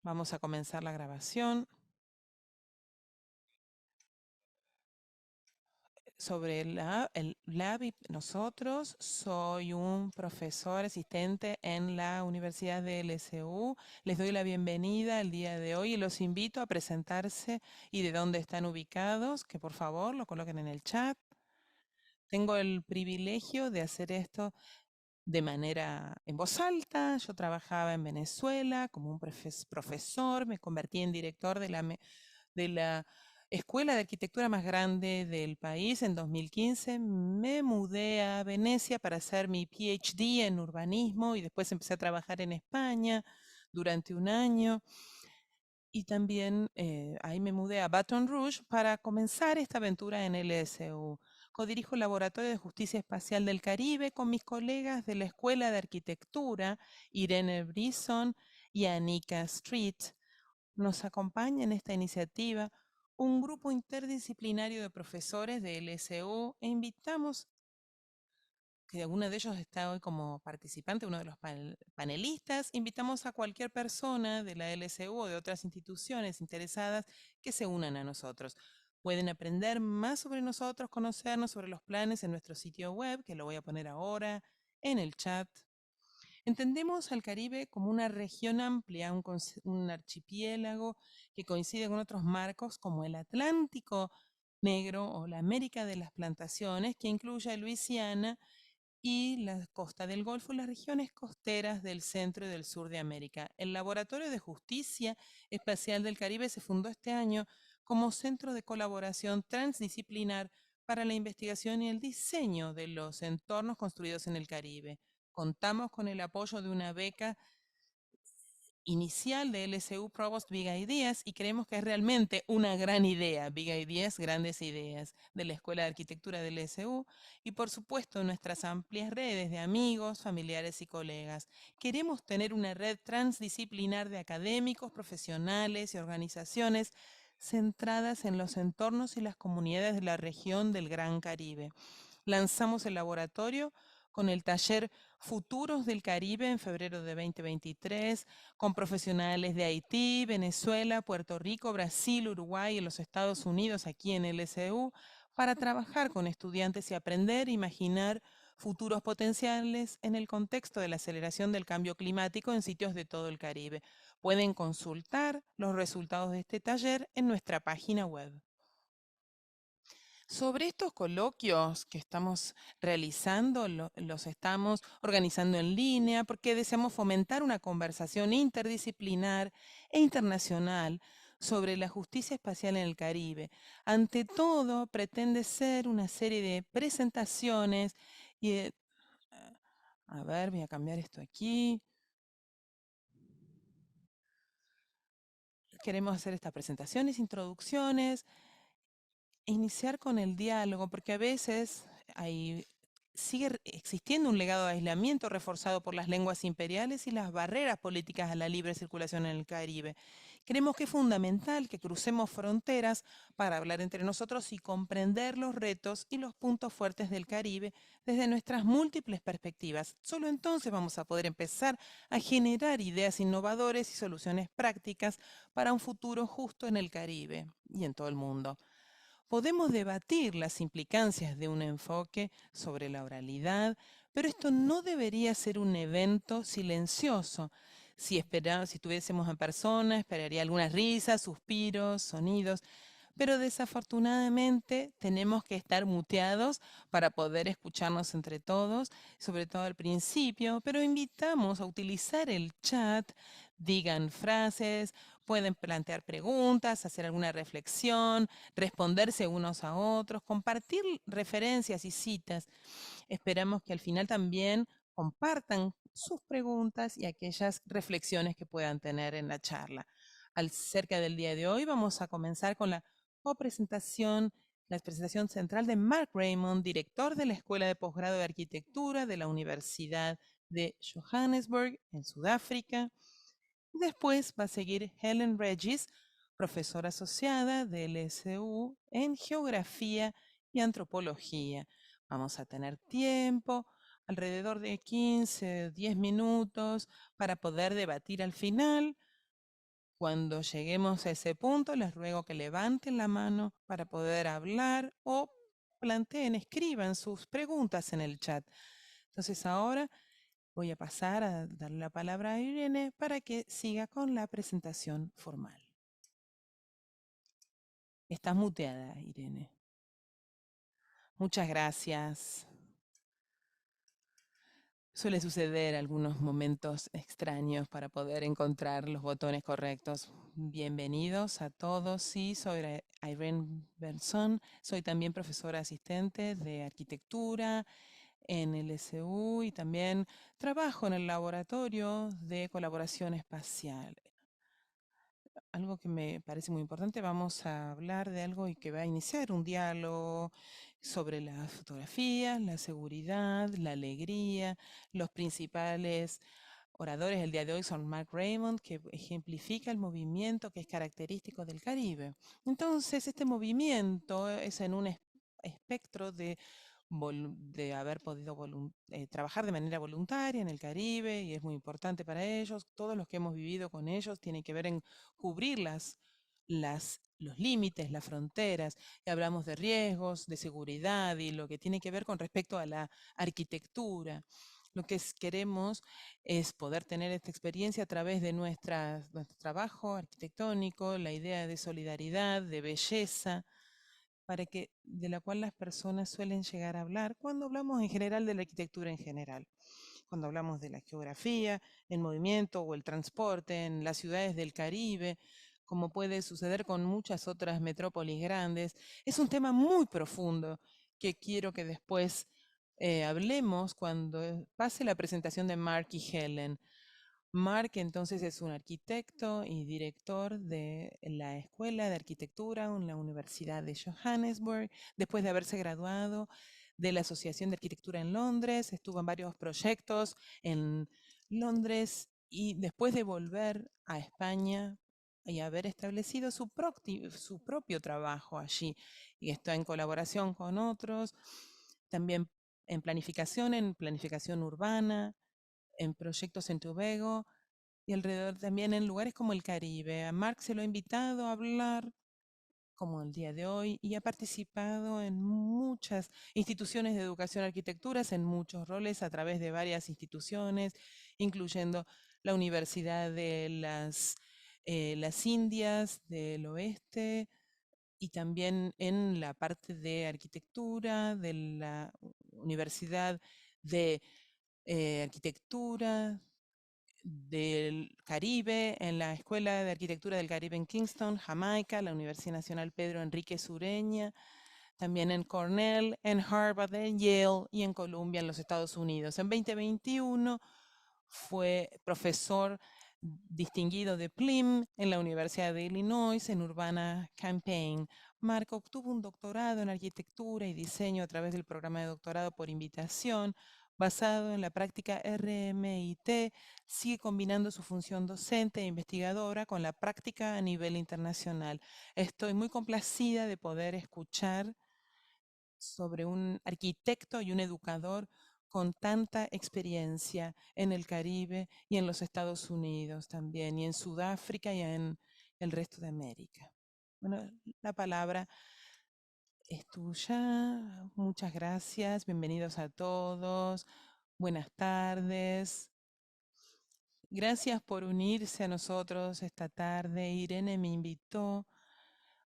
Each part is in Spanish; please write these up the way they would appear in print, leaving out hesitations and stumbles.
Vamos a comenzar la grabación. Sobre el LAB, nosotros, soy un profesor asistente en la Universidad de LSU. Les doy la bienvenida el día de hoy y los invito a presentarse y de dónde están ubicados, que por favor lo coloquen en el chat. Tengo el privilegio de hacer esto de manera en voz alta. Yo trabajaba en Venezuela como un profesor, me convertí en director de la escuela de arquitectura más grande del país en 2015. Me mudé a Venecia para hacer mi PhD en urbanismo y después empecé a trabajar en España durante un año. Y también ahí me mudé a Baton Rouge para comenzar esta aventura en LSU. Codirijo el Laboratorio de Justicia Espacial del Caribe con mis colegas de la Escuela de Arquitectura, Irene Brison y Anika Street. Nos acompaña en esta iniciativa un grupo interdisciplinario de profesores de LSU e invitamos, que alguno de ellos está hoy como participante, uno de los panelistas, invitamos a cualquier persona de la LSU o de otras instituciones interesadas que se unan a nosotros. Pueden aprender más sobre nosotros, conocernos sobre los planes en nuestro sitio web, que lo voy a poner ahora en el chat. Entendemos al Caribe como una región amplia, un archipiélago que coincide con otros marcos como el Atlántico Negro o la América de las Plantaciones, que incluye a Luisiana y la costa del Golfo y las regiones costeras del centro y del sur de América. El Laboratorio de Justicia Espacial del Caribe se fundó este año como centro de colaboración transdisciplinar para la investigación y el diseño de los entornos construidos en el Caribe. Contamos con el apoyo de una beca inicial de LSU Provost Big Ideas y creemos que es realmente una gran idea, Big Ideas, grandes ideas, de la Escuela de Arquitectura del LSU y por supuesto nuestras amplias redes de amigos, familiares y colegas. Queremos tener una red transdisciplinar de académicos, profesionales y organizaciones centradas en los entornos y las comunidades de la región del Gran Caribe. Lanzamos el laboratorio con el taller Futuros del Caribe en febrero de 2023, con profesionales de Haití, Venezuela, Puerto Rico, Brasil, Uruguay y los Estados Unidos aquí en el SU, para trabajar con estudiantes y aprender a imaginar futuros potenciales en el contexto de la aceleración del cambio climático en sitios de todo el Caribe. Pueden consultar los resultados de este taller en nuestra página web. Sobre estos coloquios que estamos realizando, los estamos organizando en línea porque deseamos fomentar una conversación interdisciplinar e internacional sobre la justicia espacial en el Caribe. Ante todo, pretende ser una serie de presentaciones y a ver, voy a cambiar esto aquí. Queremos hacer estas presentaciones, introducciones, iniciar con el diálogo, porque a veces sigue existiendo un legado de aislamiento reforzado por las lenguas imperiales y las barreras políticas a la libre circulación en el Caribe. Creemos que es fundamental que crucemos fronteras para hablar entre nosotros y comprender los retos y los puntos fuertes del Caribe desde nuestras múltiples perspectivas. Solo entonces vamos a poder empezar a generar ideas innovadoras y soluciones prácticas para un futuro justo en el Caribe y en todo el mundo. Podemos debatir las implicancias de un enfoque sobre la oralidad, pero esto no debería ser un evento silencioso. Si tuviésemos en persona, esperaría algunas risas, suspiros, sonidos, pero desafortunadamente tenemos que estar muteados para poder escucharnos entre todos, sobre todo al principio, pero invitamos a utilizar el chat, digan frases, pueden plantear preguntas, hacer alguna reflexión, responderse unos a otros, compartir referencias y citas. Esperamos que al final también compartan sus preguntas y aquellas reflexiones que puedan tener en la charla. Cerca del día de hoy vamos a comenzar con copresentación, la presentación central de Mark Raymond, director de la Escuela de Posgrado de Arquitectura de la Universidad de Johannesburg, en Sudáfrica. Después va a seguir Helen Regis, profesora asociada del SU en Geografía y Antropología. Vamos a tener tiempo, alrededor de 15, 10 minutos, para poder debatir al final Cuando lleguemos a ese punto, les ruego que levanten la mano para poder hablar o planteen, escriban sus preguntas en el chat. Entonces ahora voy a pasar a darle la palabra a Irene para que siga con la presentación formal. Estás muteada, Irene. Muchas gracias. Suele suceder algunos momentos extraños para poder encontrar los botones correctos. Bienvenidos a todos. Sí, soy Irene Benson. Soy también profesora asistente de arquitectura en el SU y también trabajo en el laboratorio de colaboración espacial. Algo que me parece muy importante, vamos a hablar de algo y que va a iniciar un diálogo sobre las fotografías, la seguridad, la alegría. Los principales oradores del día de hoy son Mark Raymond, que ejemplifica el movimiento que es característico del Caribe. Entonces, este movimiento es en un espectro de haber podido trabajar de manera voluntaria en el Caribe y es muy importante para ellos. Todos los que hemos vivido con ellos tienen que ver en cubrir los límites, las fronteras. Y hablamos de riesgos, de seguridad y lo que tiene que ver con respecto a la arquitectura. Lo que queremos es poder tener esta experiencia a través de nuestro trabajo arquitectónico, la idea de solidaridad, de belleza, de la cual las personas suelen llegar a hablar cuando hablamos en general de la arquitectura en general. Cuando hablamos de la geografía, el movimiento o el transporte en las ciudades del Caribe, como puede suceder con muchas otras metrópolis grandes, es un tema muy profundo que quiero que después hablemos cuando pase la presentación de Mark y Helen. Mark entonces es un arquitecto y director de la Escuela de Arquitectura en la Universidad de Johannesburg. Después de haberse graduado de la Asociación de Arquitectura en Londres, estuvo en varios proyectos en Londres y después de volver a España y haber establecido su propio trabajo allí y está en colaboración con otros, también en planificación urbana, en proyectos en Tobago y alrededor también en lugares como el Caribe. A Mark se lo ha invitado a hablar como el día de hoy y ha participado en muchas instituciones de educación arquitecturas, en muchos roles a través de varias instituciones, incluyendo la Universidad de las Indias del Oeste y también en la parte de arquitectura de la Universidad de Arquitectura del Caribe, en la Escuela de Arquitectura del Caribe en Kingston, Jamaica, la Universidad Nacional Pedro Enrique Sureña, también en Cornell, en Harvard, en Yale y en Columbia en los Estados Unidos. En 2021 fue profesor distinguido de PLIM en la Universidad de Illinois en Urbana-Champaign. Mark obtuvo un doctorado en arquitectura y diseño a través del programa de doctorado por invitación basado en la práctica RMIT. Sigue combinando su función docente e investigadora con la práctica a nivel internacional. Estoy muy complacida de poder escuchar sobre un arquitecto y un educador con tanta experiencia en el Caribe y en los Estados Unidos también, y en Sudáfrica y en el resto de América. Bueno, la palabra es tuya. Muchas gracias. Bienvenidos a todos. Buenas tardes. Gracias por unirse a nosotros esta tarde. Irene me invitó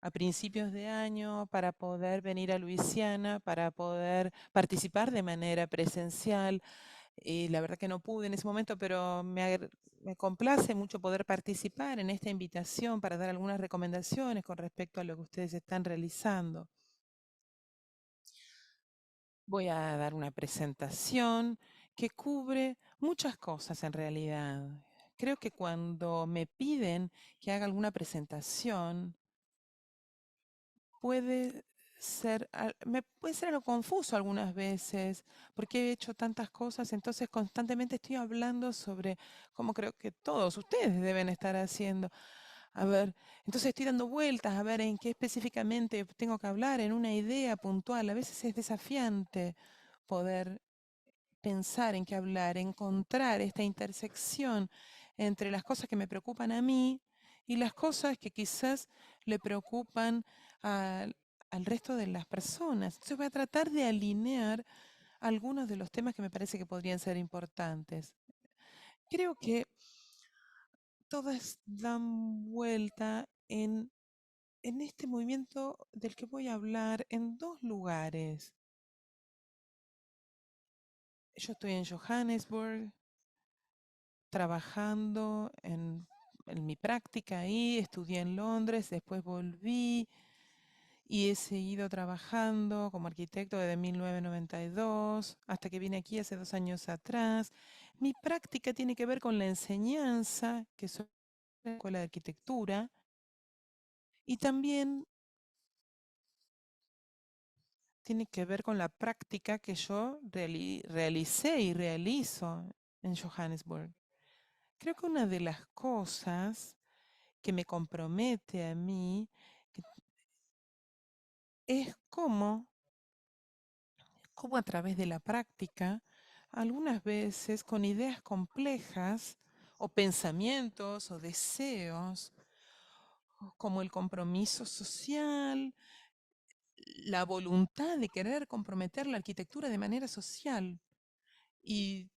a principios de año para poder venir a Luisiana, para poder participar de manera presencial. Y la verdad que no pude en ese momento, pero me complace mucho poder participar en esta invitación para dar algunas recomendaciones con respecto a lo que ustedes están realizando. Voy a dar una presentación que cubre muchas cosas en realidad. Creo que cuando me piden que haga alguna presentación, puede me puede ser algo confuso algunas veces, porque he hecho tantas cosas, entonces constantemente estoy hablando sobre cómo creo que todos ustedes deben estar haciendo. A ver, entonces estoy dando vueltas a ver en qué específicamente tengo que hablar, en una idea puntual. A veces es desafiante poder pensar en qué hablar, encontrar esta intersección entre las cosas que me preocupan a mí y las cosas que quizás le preocupan al, al resto de las personas. Entonces voy a tratar de alinear algunos de los temas que me parece que podrían ser importantes. Creo que todas dan vuelta en este movimiento del que voy a hablar en dos lugares. Yo estoy en Johannesburg trabajando en mi práctica ahí, estudié en Londres, después volví y he seguido trabajando como arquitecto desde 1992 hasta que vine aquí hace 2 años atrás. Mi práctica tiene que ver con la enseñanza, que soy en la escuela de arquitectura, y también tiene que ver con la práctica que yo realicé y realizo en Johannesburg. Creo que una de las cosas que me compromete a mí que- es cómo a través de la práctica, algunas veces con ideas complejas o pensamientos o deseos, como el compromiso social, la voluntad de querer comprometer la arquitectura de manera social y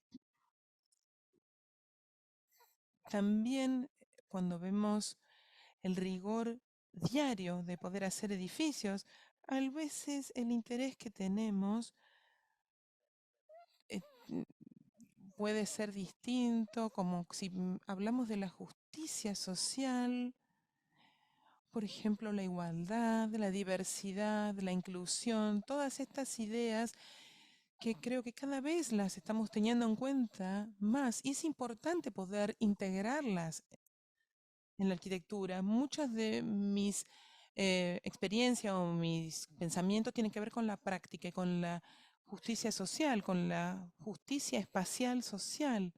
también cuando vemos el rigor diario de poder hacer edificios, a veces el interés que tenemos eh, mm, puede ser distinto, como si hablamos de la justicia social, por ejemplo, la igualdad, la diversidad, la inclusión, todas estas ideas que creo que cada vez las estamos teniendo en cuenta más y es importante poder integrarlas en la arquitectura. Muchas de mis experiencias o mis pensamientos tienen que ver con la práctica y con la justicia social, con la justicia espacial social.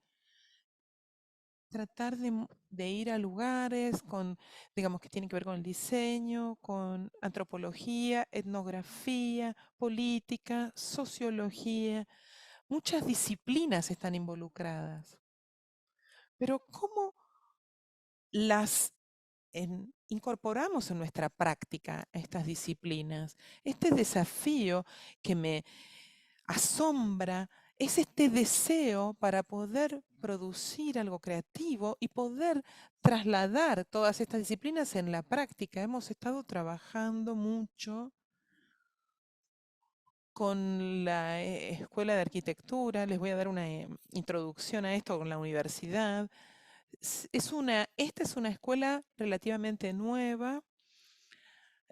Tratar de ir a lugares con, digamos, que tienen que ver con el diseño, con antropología, etnografía, política, sociología. Muchas disciplinas están involucradas. Pero ¿cómo las incorporamos en nuestra práctica estas disciplinas? Este desafío que me asombra es este deseo para poder producir algo creativo y poder trasladar todas estas disciplinas en la práctica. Hemos estado trabajando mucho con la Escuela de Arquitectura. Les voy a dar una introducción a esto con la universidad. Esta es una escuela relativamente nueva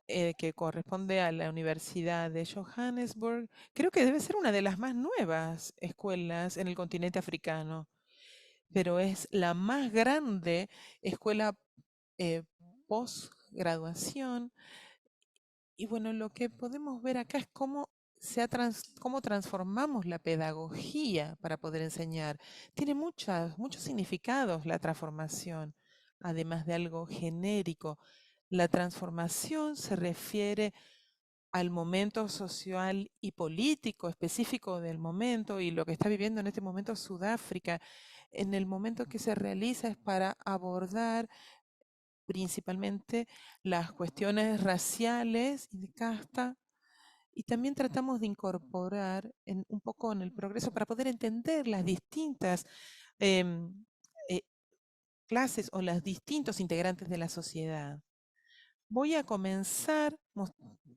que corresponde a la Universidad de Johannesburg. Creo que debe ser una de las más nuevas escuelas en el continente africano, pero es la más grande escuela eh, posgraduación. Y bueno, lo que podemos ver acá es cómo transformamos la pedagogía para poder enseñar. Tiene muchos significados la transformación, además de algo genérico. La transformación se refiere al momento social y político específico del momento y lo que está viviendo en este momento Sudáfrica. En el momento que se realiza es para abordar principalmente las cuestiones raciales y de casta, y también tratamos de incorporar un poco en el progreso para poder entender las distintas em, eh, clases o los distintos integrantes de la sociedad. Voy a comenzar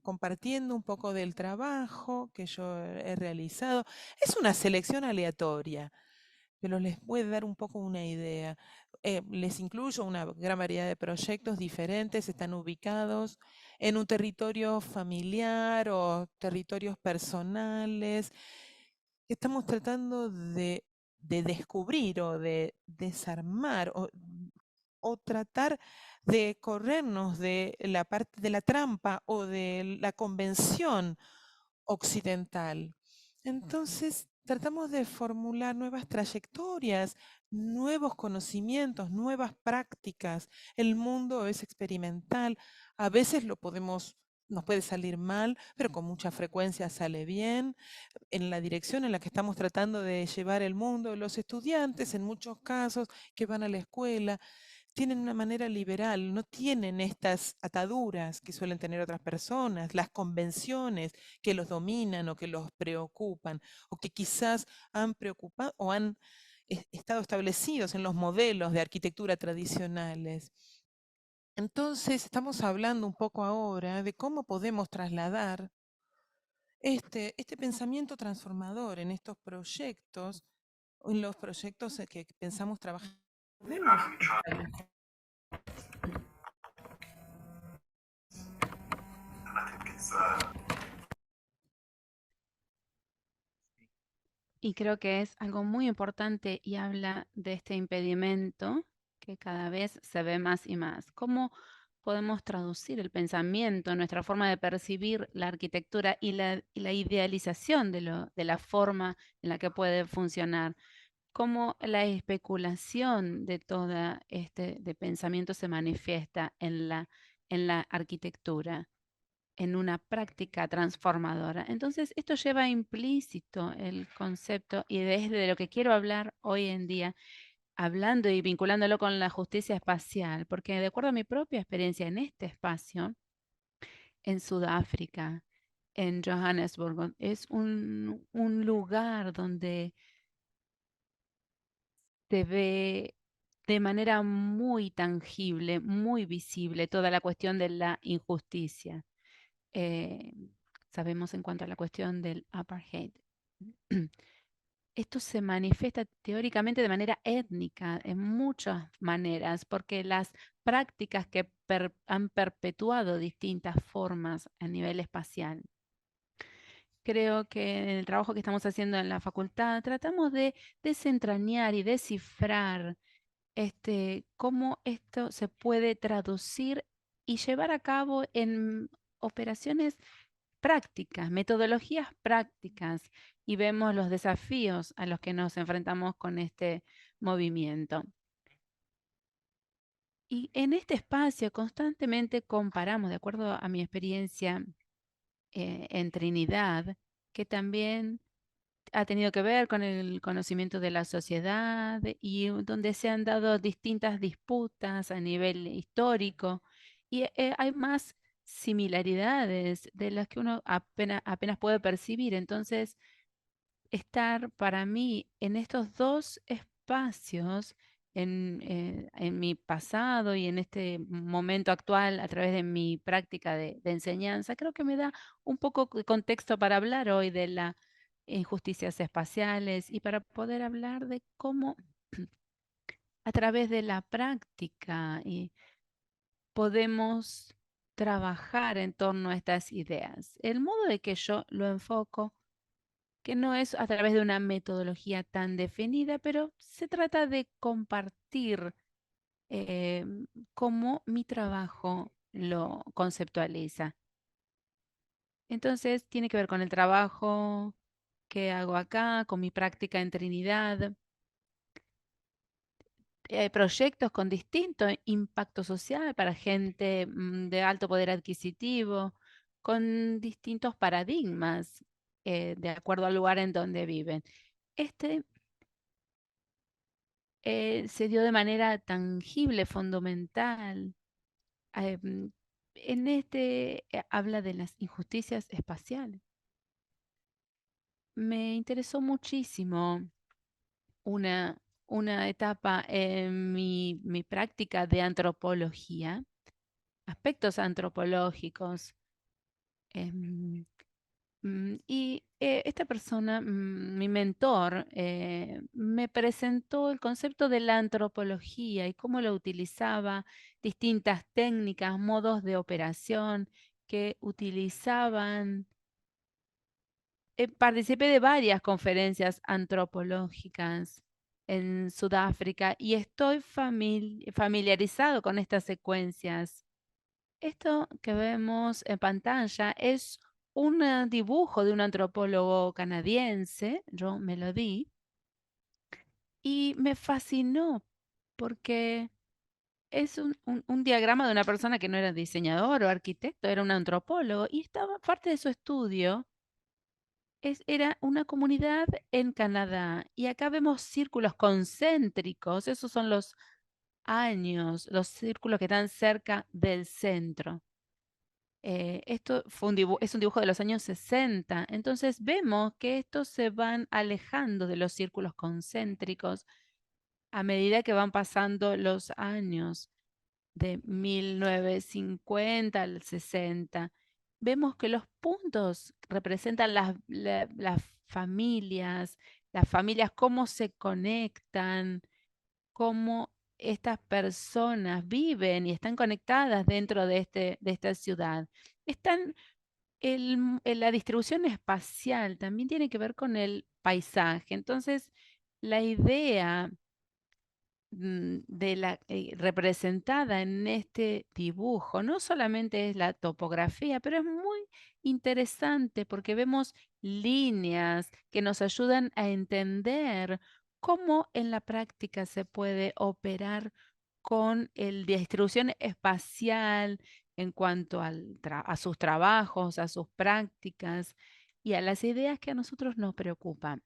compartiendo un poco del trabajo que yo he realizado. Es una selección aleatoria, pero les puede dar un poco una idea. Les incluyo una gran variedad de proyectos diferentes, están ubicados en un territorio familiar o territorios personales. Estamos tratando de descubrir o de desarmar o tratar de corrernos de la parte de la trampa o de la convención occidental. Entonces, tratamos de formular nuevas trayectorias, nuevos conocimientos, nuevas prácticas. El mundo es experimental. A veces nos puede salir mal, pero con mucha frecuencia sale bien. En la dirección en la que estamos tratando de llevar el mundo, los estudiantes, en muchos casos que van a la escuela, tienen una manera liberal, no tienen estas ataduras que suelen tener otras personas, las convenciones que los dominan o que los preocupan, o que quizás han preocupado o han estado establecidos en los modelos de arquitectura tradicionales. Entonces, estamos hablando un poco ahora de cómo podemos trasladar este pensamiento transformador en estos proyectos, o en los proyectos que pensamos trabajar. Podemos establecer. Y creo que es algo muy importante y habla de este impedimento que cada vez se ve más y más. ¿Cómo podemos traducir el pensamiento, nuestra forma de percibir la arquitectura y la idealización de la forma en la que puede funcionar? ¿Cómo la especulación de toda este de pensamiento se manifiesta en la arquitectura? En una práctica transformadora. Entonces, esto lleva implícito el concepto y desde lo que quiero hablar hoy en día, hablando y vinculándolo con la justicia espacial, porque de acuerdo a mi propia experiencia en este espacio, en Sudáfrica, en Johannesburgo, es un lugar donde se ve de manera muy tangible, muy visible, toda la cuestión de la injusticia. eh, Sabemos en cuanto a la cuestión del apartheid. Esto se manifiesta teóricamente de manera étnica, en muchas maneras, porque las prácticas que han perpetuado distintas formas a nivel espacial. Creo que en el trabajo que estamos haciendo en la facultad tratamos de desentrañar y descifrar cómo esto se puede traducir y llevar a cabo en operaciones prácticas, metodologías prácticas, y vemos los desafíos a los que nos enfrentamos con este movimiento. Y en este espacio constantemente comparamos, de acuerdo a mi experiencia en Trinidad, que también ha tenido que ver con el conocimiento de la sociedad y donde se han dado distintas disputas a nivel histórico y hay más similaridades de las que uno apenas puede percibir. Entonces, estar para mí en estos dos espacios, en mi pasado y en este momento actual a través de mi práctica de enseñanza, creo que me da un poco de contexto para hablar hoy de las injusticias espaciales y para poder hablar de cómo a través de la práctica podemos trabajar en torno a estas ideas. El modo de que yo lo enfoco que no es a través de una metodología tan definida, pero se trata de compartir eh, cómo mi trabajo lo conceptualiza. Entonces, tiene que ver con el trabajo que hago acá, con mi práctica en Trinidad, proyectos con distinto impacto social para gente de alto poder adquisitivo, con distintos paradigmas de acuerdo al lugar en donde viven. Este se dio de manera tangible, fundamental. En habla de las injusticias espaciales. Me interesó muchísimo una, una etapa en mi práctica de antropología, aspectos antropológicos. em, Esta persona, mi mentor, me presentó el concepto de la antropología y cómo lo utilizaba, distintas técnicas, modos de operación que utilizaban. Participé de varias conferencias antropológicas en Sudáfrica y estoy familiarizado con estas secuencias. Esto que vemos en pantalla es un dibujo de un antropólogo canadiense, John Melody, y me fascinó porque es un diagrama de una persona que no era diseñador o arquitecto, era un antropólogo, y estaba parte de su estudio. Era una comunidad en Canadá y acá vemos círculos concéntricos, esos son años, los círculos que están cerca del centro. Esto es un dibujo de los años 60. Entonces vemos que estos se van alejando de los círculos concéntricos a medida que van pasando los años de 1950 al 60. Vemos que los puntos representan las familias, cómo se conectan, cómo estas personas viven y están conectadas dentro de esta ciudad. Están la distribución espacial también tiene que ver con el paisaje. Entonces, la idea representada en este dibujo no solamente es la topografía, pero es muy interesante porque vemos líneas que nos ayudan a entender cómo en la práctica se puede operar con la distribución espacial en cuanto a sus trabajos, a sus prácticas y a las ideas que a nosotros nos preocupan.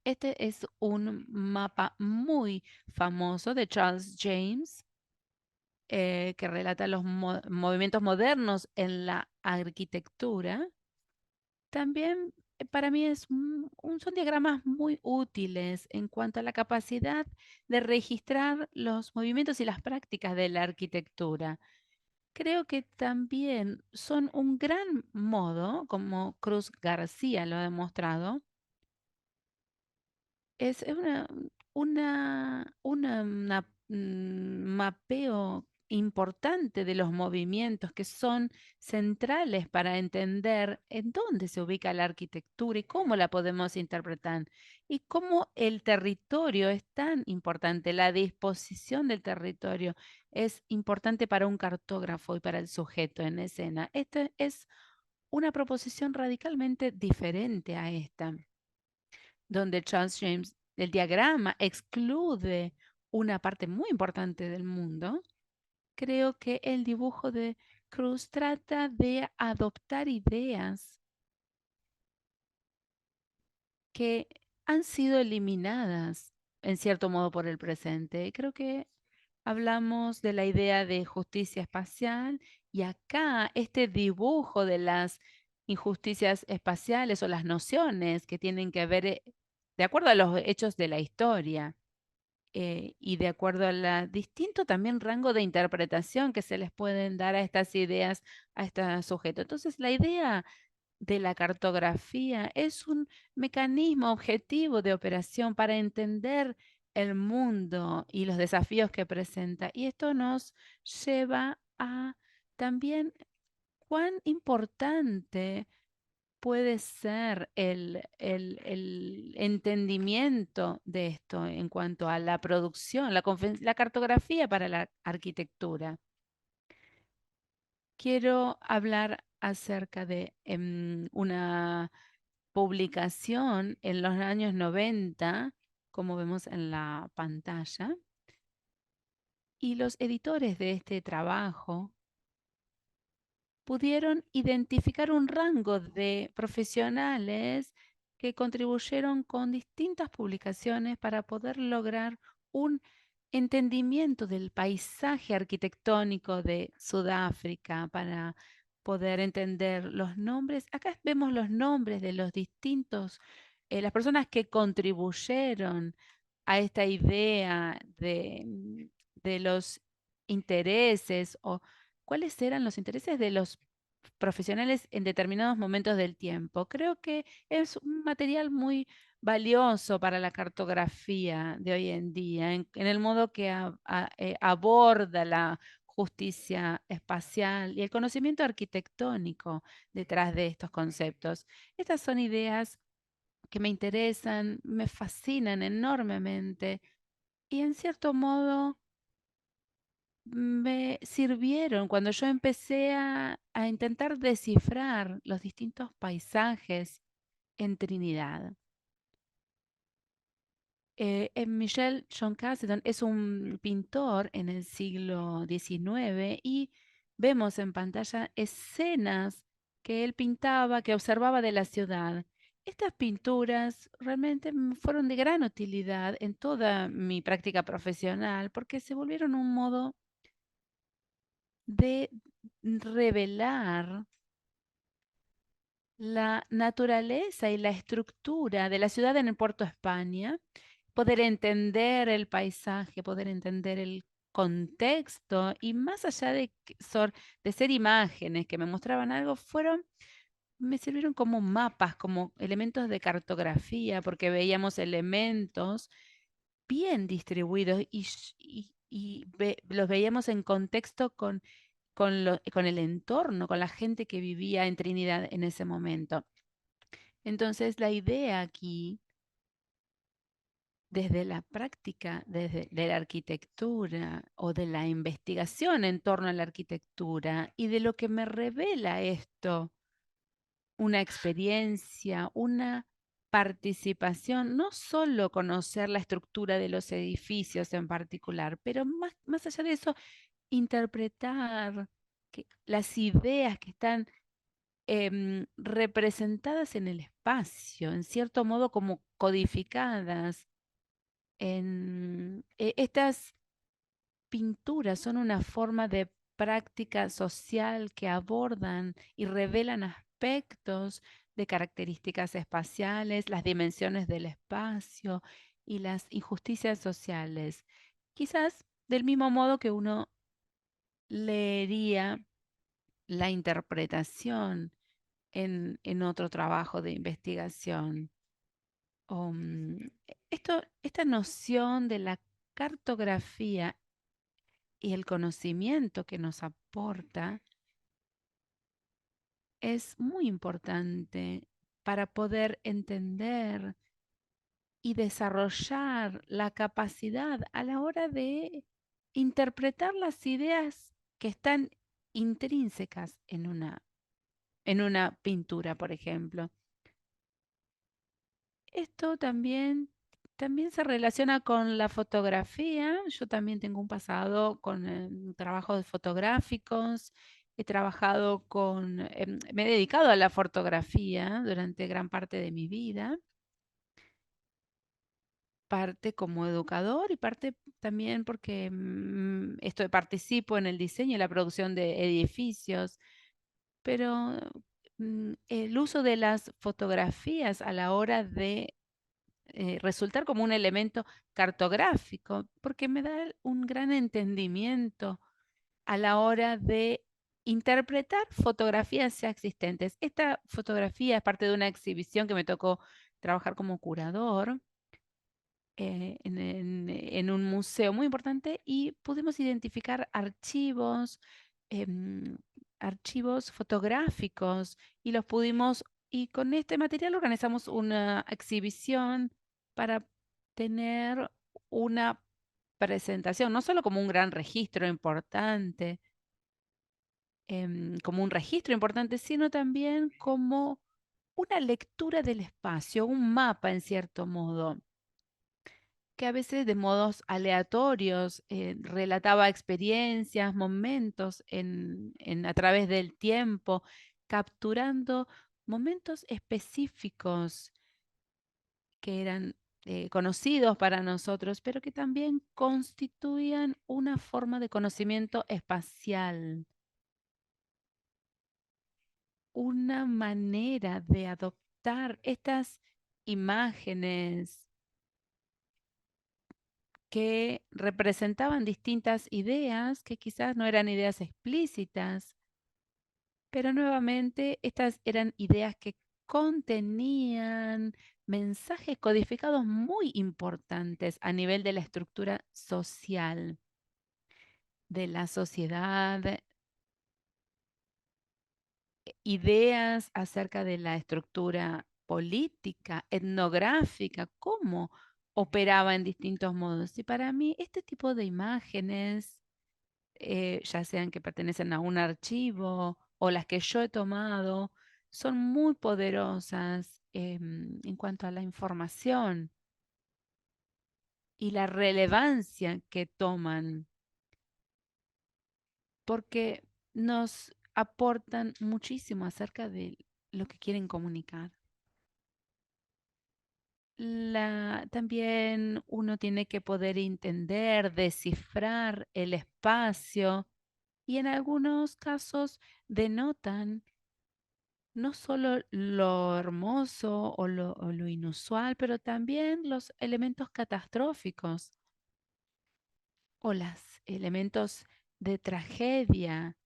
Este es un mapa muy famoso de Charles James, que relata los movimientos modernos en la arquitectura. También para mí son diagramas muy útiles en cuanto a la capacidad de registrar los movimientos y las prácticas de la arquitectura. Creo que también son un gran modo, como Cruz García lo ha demostrado, es mapeo importante de los movimientos que son centrales para entender en dónde se ubica la arquitectura y cómo la podemos interpretar y cómo el territorio es tan importante, la disposición del territorio es importante para un cartógrafo y para el sujeto en escena. Esta es una proposición radicalmente diferente a esta donde Charles James, el diagrama excluye una parte muy importante del mundo, creo que el dibujo de Cruz trata de adoptar ideas que han sido eliminadas en cierto modo por el presente. Creo que hablamos de la idea de justicia espacial y acá este dibujo de las injusticias espaciales o las nociones que tienen que ver de acuerdo a los hechos de la historia y de acuerdo a la distinto también rango de interpretación que se les pueden dar a estas ideas, a este sujeto. Entonces, la idea de la cartografía es un mecanismo objetivo de operación para entender el mundo y los desafíos que presenta. Y esto nos lleva a también cuán importante puede ser el entendimiento de esto en cuanto a la producción, la cartografía para la arquitectura. Quiero hablar acerca de una publicación en los años 90, como vemos en la pantalla, y los editores de este trabajo pudieron identificar un rango de profesionales que contribuyeron con distintas publicaciones para poder lograr un entendimiento del paisaje arquitectónico de Sudáfrica, para poder entender los nombres. Acá vemos los nombres de los distintos, las personas que contribuyeron a esta idea de los intereses o cuáles eran los intereses de los profesionales en determinados momentos del tiempo. Creo que es un material muy valioso para la cartografía de hoy en día, en el modo que aborda la justicia espacial y el conocimiento arquitectónico detrás de estos conceptos. Estas son ideas que me interesan, me fascinan enormemente y en cierto modo me sirvieron cuando yo empecé a intentar descifrar los distintos paisajes en Trinidad. Michel John Cassidon es un pintor en el siglo XIX y vemos en pantalla escenas que él pintaba, que observaba de la ciudad. estas pinturas realmente fueron de gran utilidad en toda mi práctica profesional porque se volvieron un modo de revelar la naturaleza y la estructura de la ciudad en el Puerto España, poder entender el paisaje, poder entender el contexto y más allá de ser imágenes que me mostraban algo, me sirvieron como mapas, como elementos de cartografía, porque veíamos elementos bien distribuidos los veíamos en contexto con el entorno, con la gente que vivía en Trinidad en ese momento. Entonces, la idea aquí, desde la práctica, desde de la arquitectura o de la investigación en torno a la arquitectura y de lo que me revela esto, una experiencia, una participación, no solo conocer la estructura de los edificios en particular, pero más allá de eso, interpretar las ideas que están representadas en el espacio, en cierto modo como codificadas. Estas pinturas son una forma de práctica social que abordan y revelan aspectos de características espaciales, las dimensiones del espacio y las injusticias sociales. Quizás del mismo modo que uno leería la interpretación en otro trabajo de investigación. Esta noción de la cartografía y el conocimiento que nos aporta es muy importante para poder entender y desarrollar la capacidad a la hora de interpretar las ideas que están intrínsecas en una pintura, por ejemplo. Esto también se relaciona con la fotografía. Yo también tengo un pasado con trabajos fotográficos. He trabajado me he dedicado a la fotografía durante gran parte de mi vida, parte como educador y parte también porque participo en el diseño y la producción de edificios, pero el uso de las fotografías a la hora de resultar como un elemento cartográfico, porque me da un gran entendimiento a la hora de interpretar fotografías ya existentes. Esta fotografía es parte de una exhibición que me tocó trabajar como curador en un museo muy importante y pudimos identificar em, archivos fotográficos y con este material organizamos una exhibición para tener una presentación, no solo como un gran registro importante, como un registro importante, sino también como una lectura del espacio, un mapa en cierto modo que a veces de modos aleatorios relataba experiencias, momentos a través del tiempo, capturando momentos específicos que eran conocidos para nosotros, pero que también constituían una forma de conocimiento espacial, una manera de adoptar estas imágenes que representaban distintas ideas que quizás no eran ideas explícitas, pero nuevamente estas eran ideas que contenían mensajes codificados muy importantes a nivel de la estructura social de la sociedad, ideas acerca de la estructura política, etnográfica, cómo operaba en distintos modos. Y para mí este tipo de imágenes ya sean que pertenecen a un archivo o las que yo he tomado, son muy poderosas en cuanto a la información y la relevancia que toman, porque nos aportan muchísimo acerca de lo que quieren comunicar. También uno tiene que poder entender, descifrar el espacio y en algunos casos denotan no solo lo hermoso o lo inusual, pero también los elementos catastróficos o los elementos de tragedia.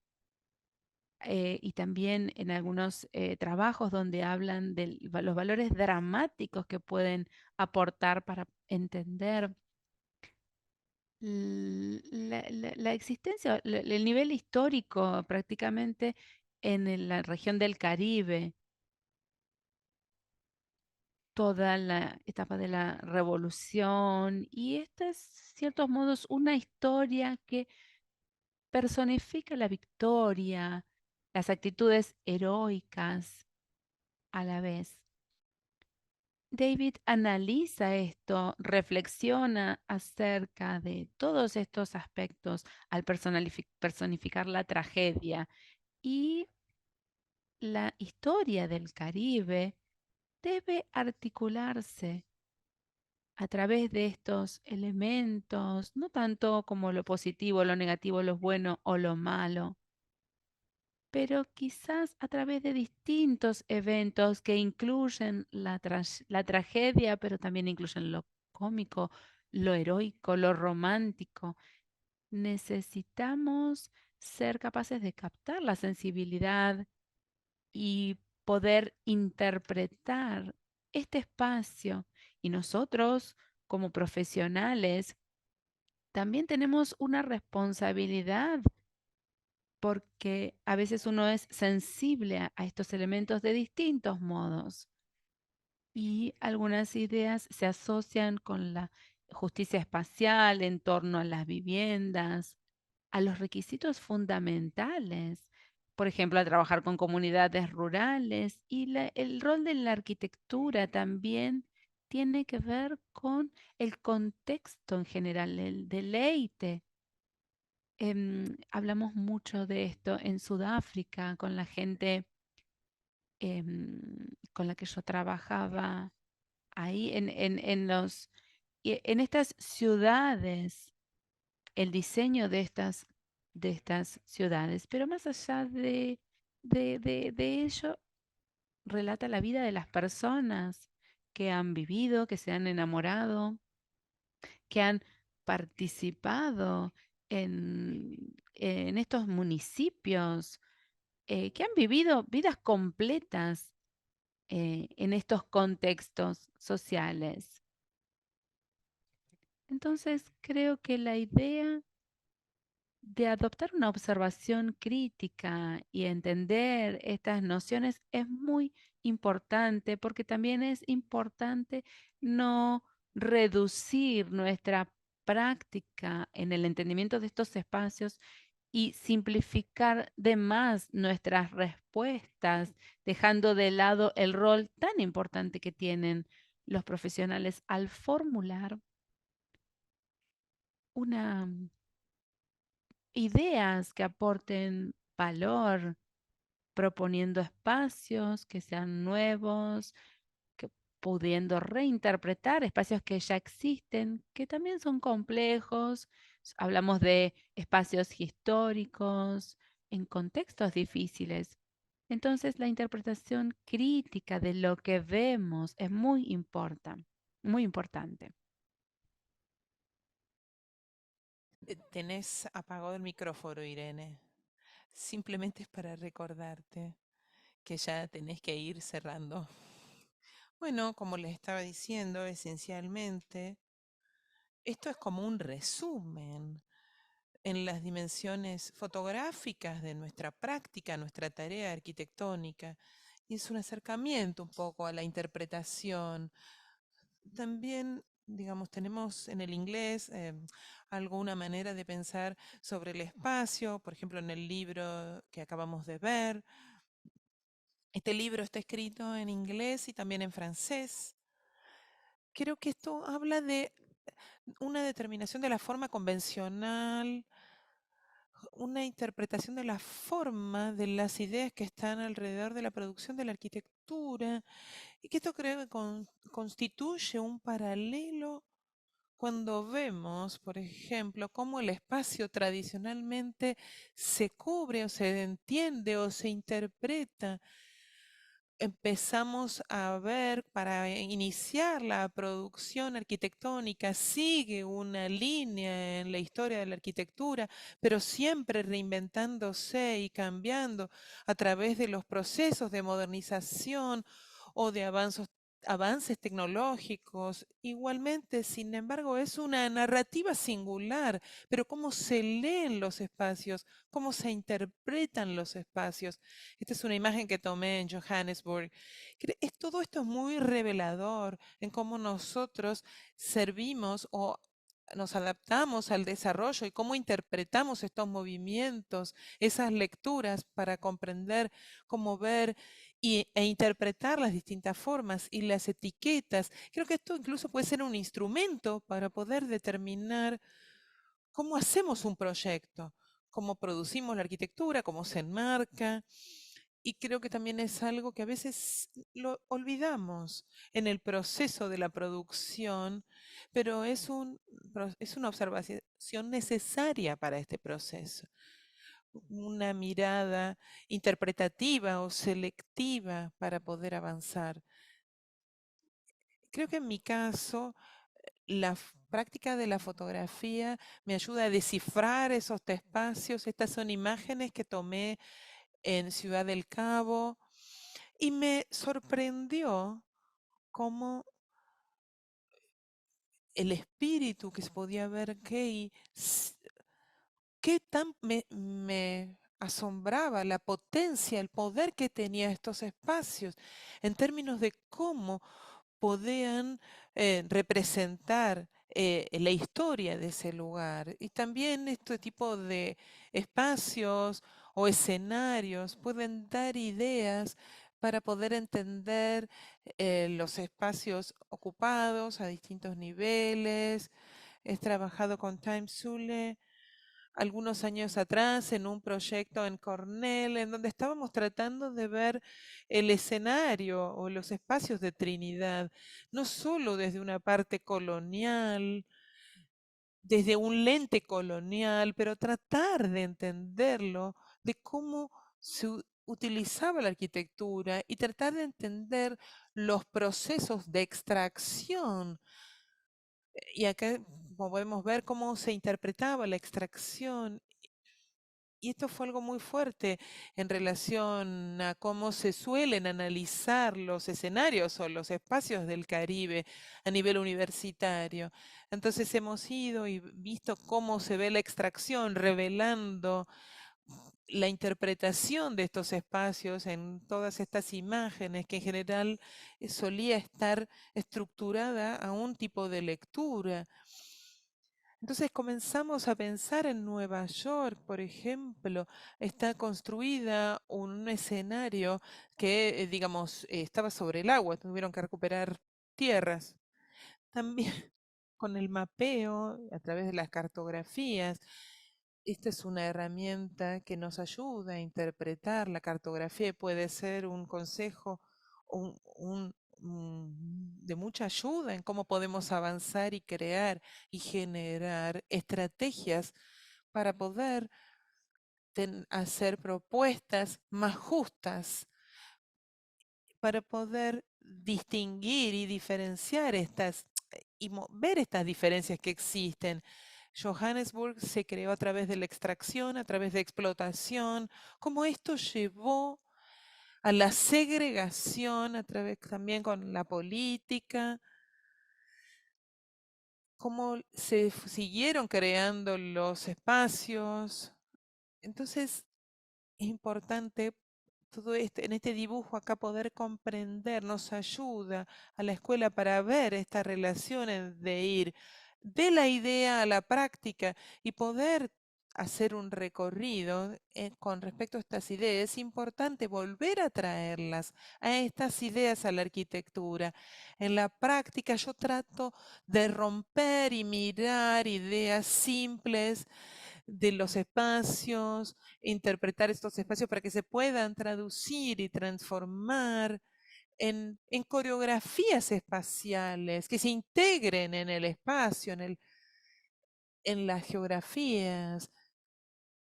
Y también en algunos trabajos donde hablan de los valores dramáticos que pueden aportar para entender la existencia, el nivel histórico prácticamente la región del Caribe, toda la etapa de la revolución. Y esta es, ciertos modos, una historia que personifica la victoria, las actitudes heroicas a la vez. David analiza esto, reflexiona acerca de todos estos aspectos al personificar la tragedia y la historia del Caribe debe articularse a través de estos elementos, no tanto como lo positivo, lo negativo, lo bueno o lo malo, pero quizás a través de distintos eventos que incluyen la tragedia, pero también incluyen lo cómico, lo heroico, lo romántico. Necesitamos ser capaces de captar la sensibilidad y poder interpretar este espacio. Y nosotros, como profesionales, también tenemos una responsabilidad porque a veces uno es sensible a estos elementos de distintos modos y algunas ideas se asocian con la justicia espacial en torno a las viviendas, a los requisitos fundamentales, por ejemplo, a trabajar con comunidades rurales y el rol de la arquitectura también tiene que ver con el contexto en general, el deleite. Hablamos mucho de esto en Sudáfrica con la gente con la que yo trabajaba ahí en estas ciudades, el diseño de estas ciudades, pero más allá de ello, relata la vida de las personas que han vivido, que se han enamorado, que han participado en estos municipios, que han vivido vidas completas en estos contextos sociales. Entonces, creo que la idea de adoptar una observación crítica y entender estas nociones es muy importante porque también es importante no reducir nuestra práctica en el entendimiento de estos espacios y simplificar de más nuestras respuestas, dejando de lado el rol tan importante que tienen los profesionales al formular una ideas que aporten valor, proponiendo espacios que sean nuevos, que pudiendo reinterpretar espacios que ya existen, que también son complejos. Hablamos de espacios históricos en contextos difíciles. Entonces, la interpretación crítica de lo que vemos es muy importante, muy importante. Tenés apagado el micrófono, Irene. Simplemente es para recordarte que ya tenés que ir cerrando. Bueno, como les estaba diciendo, esencialmente, esto es como un resumen en las dimensiones fotográficas de nuestra práctica, nuestra tarea arquitectónica. Y es un acercamiento un poco a la interpretación. También, digamos, tenemos en el inglés alguna manera de pensar sobre el espacio, por ejemplo, en el libro que acabamos de ver. Este libro está escrito en inglés y también en francés. Creo que esto habla de una determinación de la forma convencional, una interpretación de la forma de las ideas que están alrededor de la producción de la arquitectura arquitectura, y que esto creo que constituye un paralelo cuando vemos, por ejemplo, cómo el espacio tradicionalmente se cubre o se entiende o se interpreta. Empezamos a ver, para iniciar la producción arquitectónica, sigue una línea en la historia de la arquitectura, pero siempre reinventándose y cambiando a través de los procesos de modernización o de avances tecnológicos. Igualmente, sin embargo, es una narrativa singular, pero cómo se leen los espacios, cómo se interpretan los espacios. Esta es una imagen que tomé en Johannesburg. Todo esto es muy revelador en cómo nosotros servimos o nos adaptamos al desarrollo y cómo interpretamos estos movimientos, esas lecturas para comprender cómo ver e interpretar las distintas formas y las etiquetas. Creo que esto incluso puede ser un instrumento para poder determinar cómo hacemos un proyecto, cómo producimos la arquitectura, cómo se enmarca. Y creo que también es algo que a veces lo olvidamos en el proceso de la producción, pero es una observación necesaria para este proceso. Una mirada interpretativa o selectiva para poder avanzar. Creo que en mi caso, práctica de la fotografía me ayuda a descifrar esos espacios. Estas son imágenes que tomé en Ciudad del Cabo y me sorprendió cómo el espíritu que se podía ver que qué tan me asombraba la potencia, el poder que tenía estos espacios en términos de cómo podían representar la historia de ese lugar. Y también este tipo de espacios o escenarios pueden dar ideas para poder entender los espacios ocupados a distintos niveles. He trabajado con Time Zule algunos años atrás en un proyecto en Cornell, en donde estábamos tratando de ver el escenario o los espacios de Trinidad, no solo desde una parte colonial, desde un lente colonial, pero tratar de entenderlo, de cómo utilizaba la arquitectura y tratar de entender los procesos de extracción. Y acá podemos ver cómo se interpretaba la extracción. Y esto fue algo muy fuerte en relación a cómo se suelen analizar los escenarios o los espacios del Caribe a nivel universitario. Entonces hemos ido y visto cómo se ve la extracción, revelando la interpretación de estos espacios en todas estas imágenes que en general solía estar estructurada a un tipo de lectura. Entonces comenzamos a pensar en Nueva York, por ejemplo, está construida un escenario que, digamos, estaba sobre el agua, tuvieron que recuperar tierras. También con el mapeo, a través de las cartografías, esta es una herramienta que nos ayuda a interpretar la cartografía y puede ser un consejo de mucha ayuda en cómo podemos avanzar y crear y generar estrategias para poder hacer propuestas más justas, para poder distinguir y diferenciar ver estas diferencias que existen. Johannesburg se creó a través de la extracción, a través de explotación, cómo esto llevó a la segregación, a través también con la política, cómo se siguieron creando los espacios. Entonces, es importante todo esto, en este dibujo acá poder comprender, nos ayuda a la escuela para ver estas relaciones de ir de la idea a la práctica y poder hacer un recorrido con respecto a estas ideas. Es importante volver a traerlas a estas ideas a la arquitectura. En la práctica yo trato de romper y mirar ideas simples de los espacios, interpretar estos espacios para que se puedan traducir y transformar en coreografías espaciales que se integren en el espacio, en las geografías,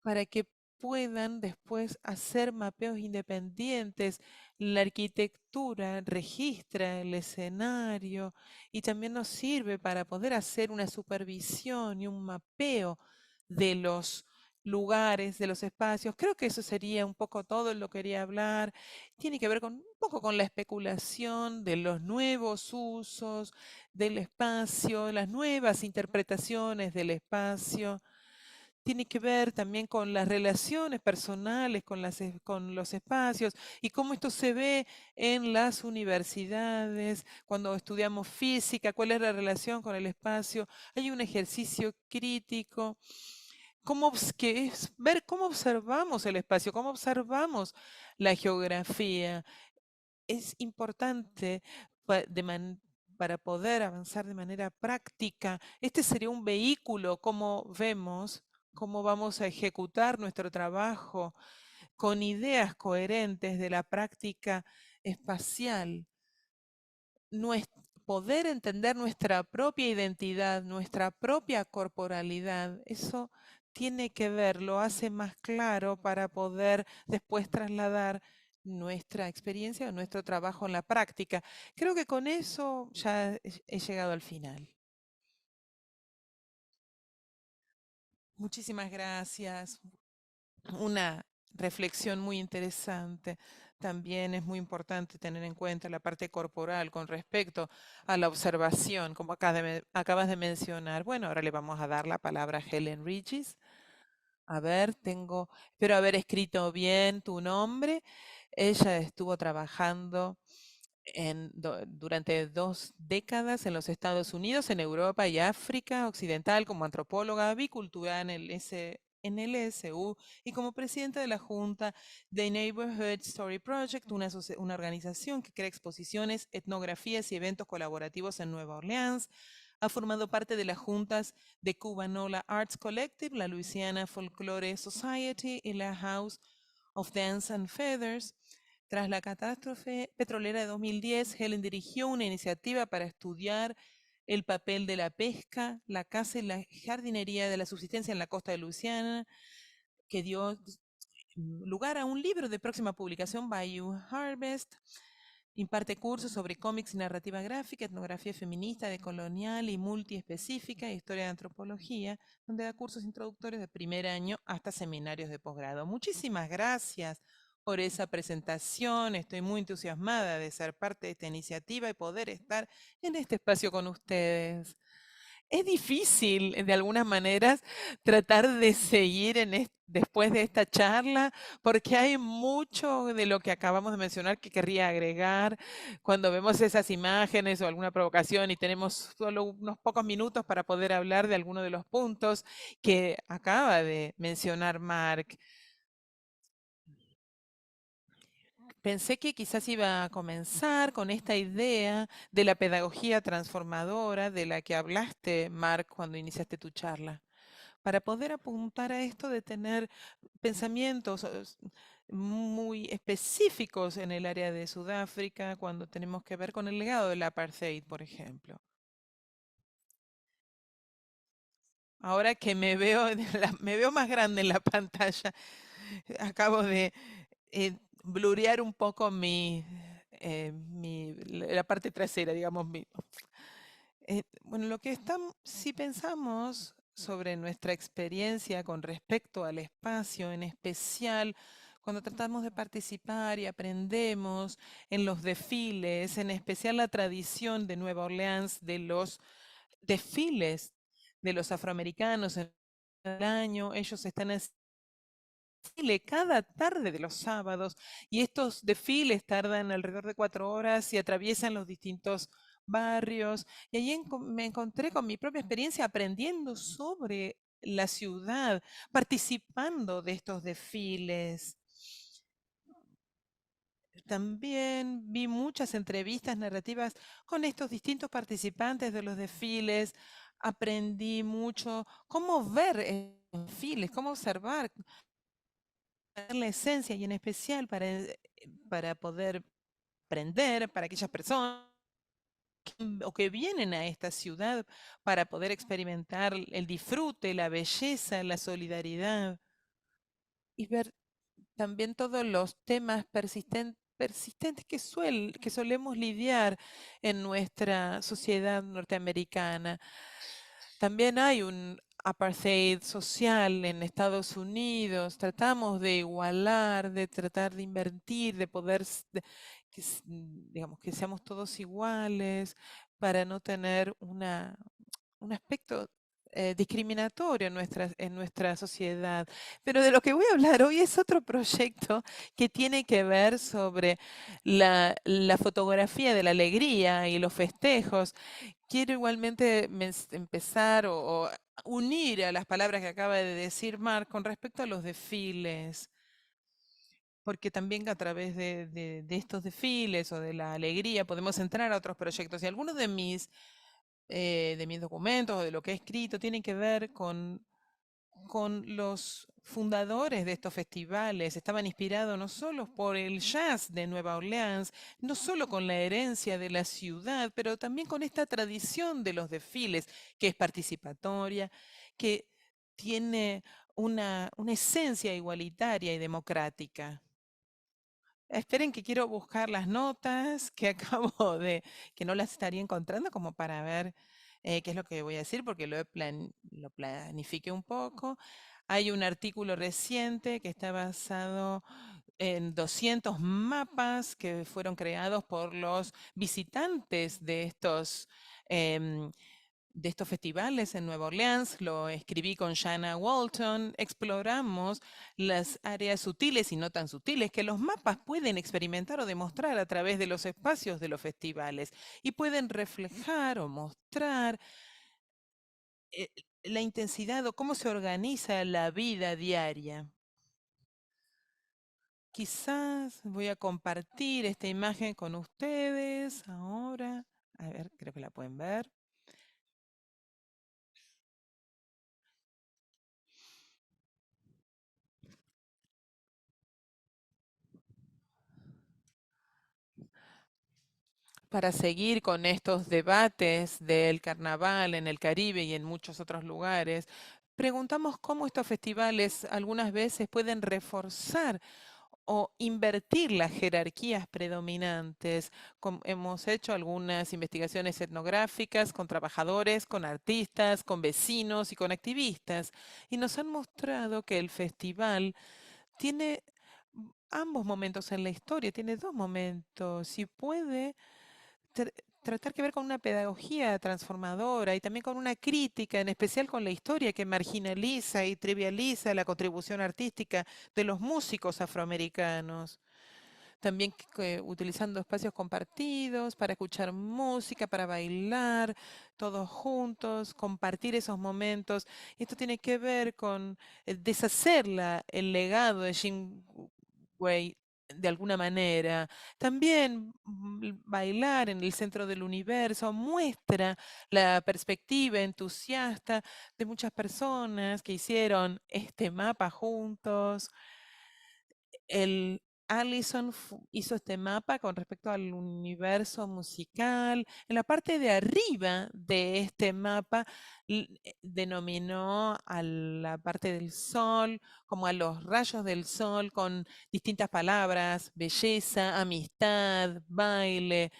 para que puedan después hacer mapeos independientes. La arquitectura registra el escenario y también nos sirve para poder hacer una supervisión y un mapeo de los lugares, de los espacios. Creo que eso sería un poco todo en lo que quería hablar. Tiene que ver con un poco con la especulación de los nuevos usos del espacio, las nuevas interpretaciones del espacio. Tiene que ver también con las relaciones personales, con los espacios y cómo esto se ve en las universidades, cuando estudiamos física, cuál es la relación con el espacio. Hay un ejercicio crítico, que es ver cómo observamos el espacio, cómo observamos la geografía. Es importante para poder avanzar de manera práctica. Este sería un vehículo, como vemos, cómo vamos a ejecutar nuestro trabajo con ideas coherentes de la práctica espacial. Poder entender nuestra propia identidad, nuestra propia corporalidad, eso tiene que ver, lo hace más claro para poder después trasladar nuestra experiencia o nuestro trabajo en la práctica. Creo que con eso ya he llegado al final. Muchísimas gracias. Una reflexión muy interesante. También es muy importante tener en cuenta la parte corporal con respecto a la observación, como acabas de mencionar. Bueno, ahora le vamos a dar la palabra a Helen Regis. A ver, espero haber escrito bien tu nombre. Ella estuvo trabajando durante 2 décadas en los Estados Unidos, en Europa y África Occidental como antropóloga bicultural en el SU y como presidenta de la Junta de Neighborhood Story Project, una organización que crea exposiciones, etnografías y eventos colaborativos en Nueva Orleans. Ha formado parte de las juntas de Cubanola Arts Collective, la Louisiana Folklore Society y la House of Dance and Feathers. Tras la catástrofe petrolera de 2010, Helen dirigió una iniciativa para estudiar el papel de la pesca, la caza y la jardinería de la subsistencia en la costa de Luisiana, que dio lugar a un libro de próxima publicación, Bayou Harvest. Imparte cursos sobre cómics y narrativa gráfica, etnografía feminista, decolonial y multiespecífica, historia de antropología, donde da cursos introductorios de primer año hasta seminarios de posgrado. Muchísimas gracias por esa presentación. Estoy muy entusiasmada de ser parte de esta iniciativa y poder estar en este espacio con ustedes. Es difícil, de algunas maneras, tratar de seguir después de esta charla, porque hay mucho de lo que acabamos de mencionar que querría agregar. Cuando vemos esas imágenes o alguna provocación y tenemos solo unos pocos minutos para poder hablar de alguno de los puntos que acaba de mencionar Mark. Pensé que quizás iba a comenzar con esta idea de la pedagogía transformadora de la que hablaste, Mark, cuando iniciaste tu charla. Para poder apuntar a esto de tener pensamientos muy específicos en el área de Sudáfrica, cuando tenemos que ver con el legado del apartheid, por ejemplo. Ahora que me veo más grande en la pantalla, acabo de blurear un poco la parte trasera, digamos. Bueno, si pensamos sobre nuestra experiencia con respecto al espacio, en especial cuando tratamos de participar y aprendemos en los desfiles, en especial la tradición de Nueva Orleans de los desfiles de los afroamericanos en el año, ellos están desfile cada tarde de los sábados y estos desfiles tardan alrededor de 4 horas y atraviesan los distintos barrios. Y allí me encontré con mi propia experiencia aprendiendo sobre la ciudad, participando de estos desfiles. También vi muchas entrevistas narrativas con estos distintos participantes de los desfiles. Aprendí mucho cómo ver desfiles, cómo observar la esencia y en especial para poder aprender para aquellas personas o que vienen a esta ciudad para poder experimentar el disfrute, la belleza, la solidaridad y ver también todos los temas persistentes que solemos lidiar en nuestra sociedad norteamericana. También hay un apartheid social en Estados Unidos. Tratamos de igualar, de tratar de invertir, de poder, digamos, que seamos todos iguales para no tener un aspecto discriminatorio en nuestra sociedad. Pero de lo que voy a hablar hoy es otro proyecto que tiene que ver sobre la fotografía de la alegría y los festejos. Quiero igualmente empezar o unir a las palabras que acaba de decir Marc con respecto a los desfiles, porque también a través de estos desfiles o de la alegría podemos entrar a otros proyectos. Y algunos de mis documentos o de lo que he escrito tienen que ver con los fundadores de estos festivales. Estaban inspirados no solo por el jazz de Nueva Orleans, no solo con la herencia de la ciudad, pero también con esta tradición de los desfiles, que es participatoria, que tiene una esencia igualitaria y democrática. Esperen que quiero buscar las notas que acabo que no las estaría encontrando como para ver qué es lo que voy a decir, porque lo planifiqué un poco. Hay un artículo reciente que está basado en 200 mapas que fueron creados por los visitantes em, de estos festivales en Nueva Orleans, lo escribí con Shanna Walton, exploramos las áreas sutiles y no tan sutiles que los mapas pueden experimentar o demostrar a través de los espacios de los festivales y pueden reflejar o mostrar eh, la intensidad o cómo se organiza la vida diaria. Quizás voy a compartir esta imagen con ustedes ahora. A ver, creo que la pueden ver. Para seguir con estos debates del carnaval en el Caribe y en muchos otros lugares, preguntamos cómo estos festivales algunas veces pueden reforzar o invertir las jerarquías predominantes. Hemos hecho algunas investigaciones etnográficas con trabajadores, con artistas, con vecinos y con activistas, y nos han mostrado que el festival tiene ambos momentos en la historia, tiene dos momentos y puede tratar que ver con una pedagogía transformadora y también con una crítica, en especial con la historia que marginaliza y trivializa la contribución artística de los músicos afroamericanos. También utilizando espacios compartidos para escuchar música, para bailar todos juntos, compartir esos momentos. Esto tiene que ver con deshacer el legado de Jim Way de alguna manera. También bailar en el centro del universo muestra la perspectiva entusiasta de muchas personas que hicieron este mapa juntos. El Allison hizo este mapa con respecto al universo musical. En la parte de arriba de este mapa denominó a la parte del sol como a los rayos del sol con distintas palabras: belleza, amistad, baile.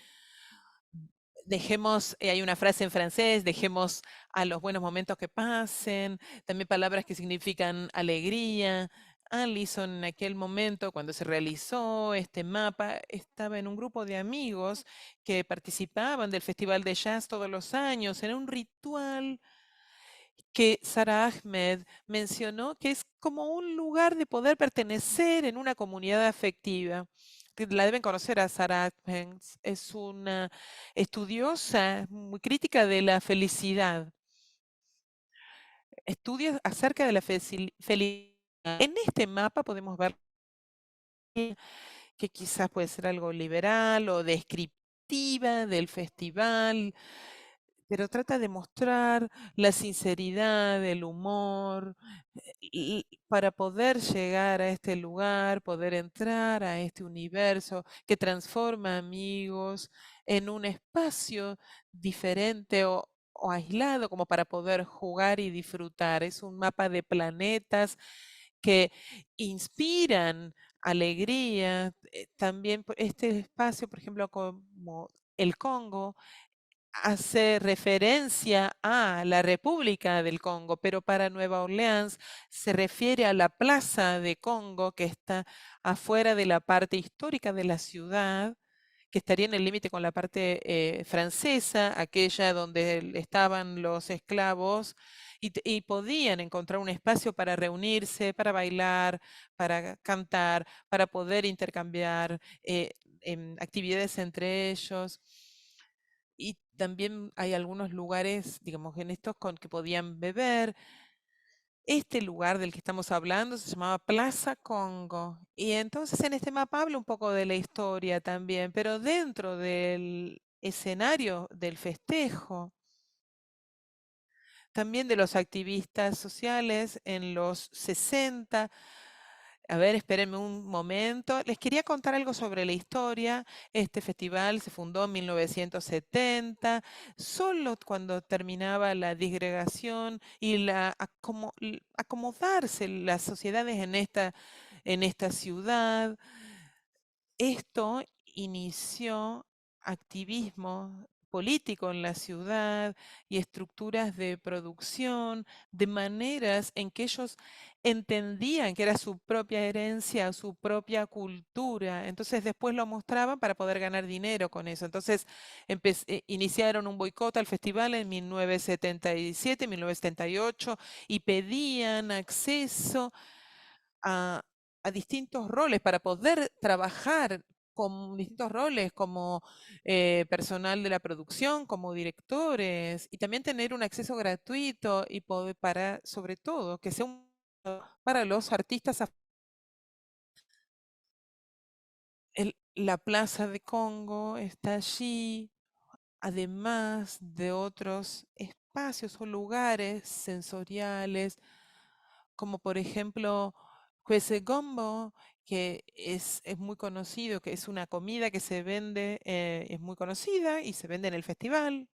Dejemos, hay una frase en francés, dejemos a los buenos momentos que pasen, también palabras que significan alegría. Allison en aquel momento, cuando se realizó este mapa, estaba en un grupo de amigos que participaban del Festival de Jazz todos los años. Era un ritual que Sara Ahmed mencionó que es como un lugar de poder pertenecer en una comunidad afectiva. La deben conocer a Sara Ahmed, es una estudiosa muy crítica de la felicidad. Estudia acerca de la felicidad. En este mapa podemos ver que quizás puede ser algo liberal o descriptiva del festival, pero trata de mostrar la sinceridad, el humor, Y para poder llegar a este lugar, poder entrar a este universo que transforma amigos en un espacio diferente o aislado como para poder jugar y disfrutar. Es un mapa de planetas que inspiran alegría. También este espacio, por ejemplo, como el Congo, hace referencia a la República del Congo, pero para Nueva Orleans se refiere a la Plaza de Congo que está afuera de la parte histórica de la ciudad, que estaría en el límite con la parte francesa, aquella donde estaban los esclavos, y podían encontrar un espacio para reunirse, para bailar, para cantar, para poder intercambiar actividades entre ellos. Y también hay algunos lugares, digamos, en estos con que podían beber. Este lugar del que estamos hablando se llamaba Plaza Congo. Y entonces en este mapa habla un poco de la historia también, pero dentro del escenario del festejo, también de los activistas sociales en los 60. A ver, espérenme un momento. Les quería contar algo sobre la historia. Este festival se fundó en 1970, solo cuando terminaba la disgregación y acomodarse las sociedades en esta ciudad. Esto inició activismo político en la ciudad y estructuras de producción, de maneras en que ellos entendían que era su propia herencia, su propia cultura. Entonces después lo mostraban para poder ganar dinero con eso. Entonces iniciaron un boicot al festival en 1977, 1978 y pedían acceso a, a distintos roles para poder trabajar con distintos roles como personal de la producción, como directores, y también tener un acceso gratuito y poder para, sobre todo, que sea para los artistas. La Plaza de Congo está allí, además de otros espacios o lugares sensoriales como por ejemplo Kwese Gombo, que es muy conocido, que es una comida que se vende, es muy conocida y se vende en el festival.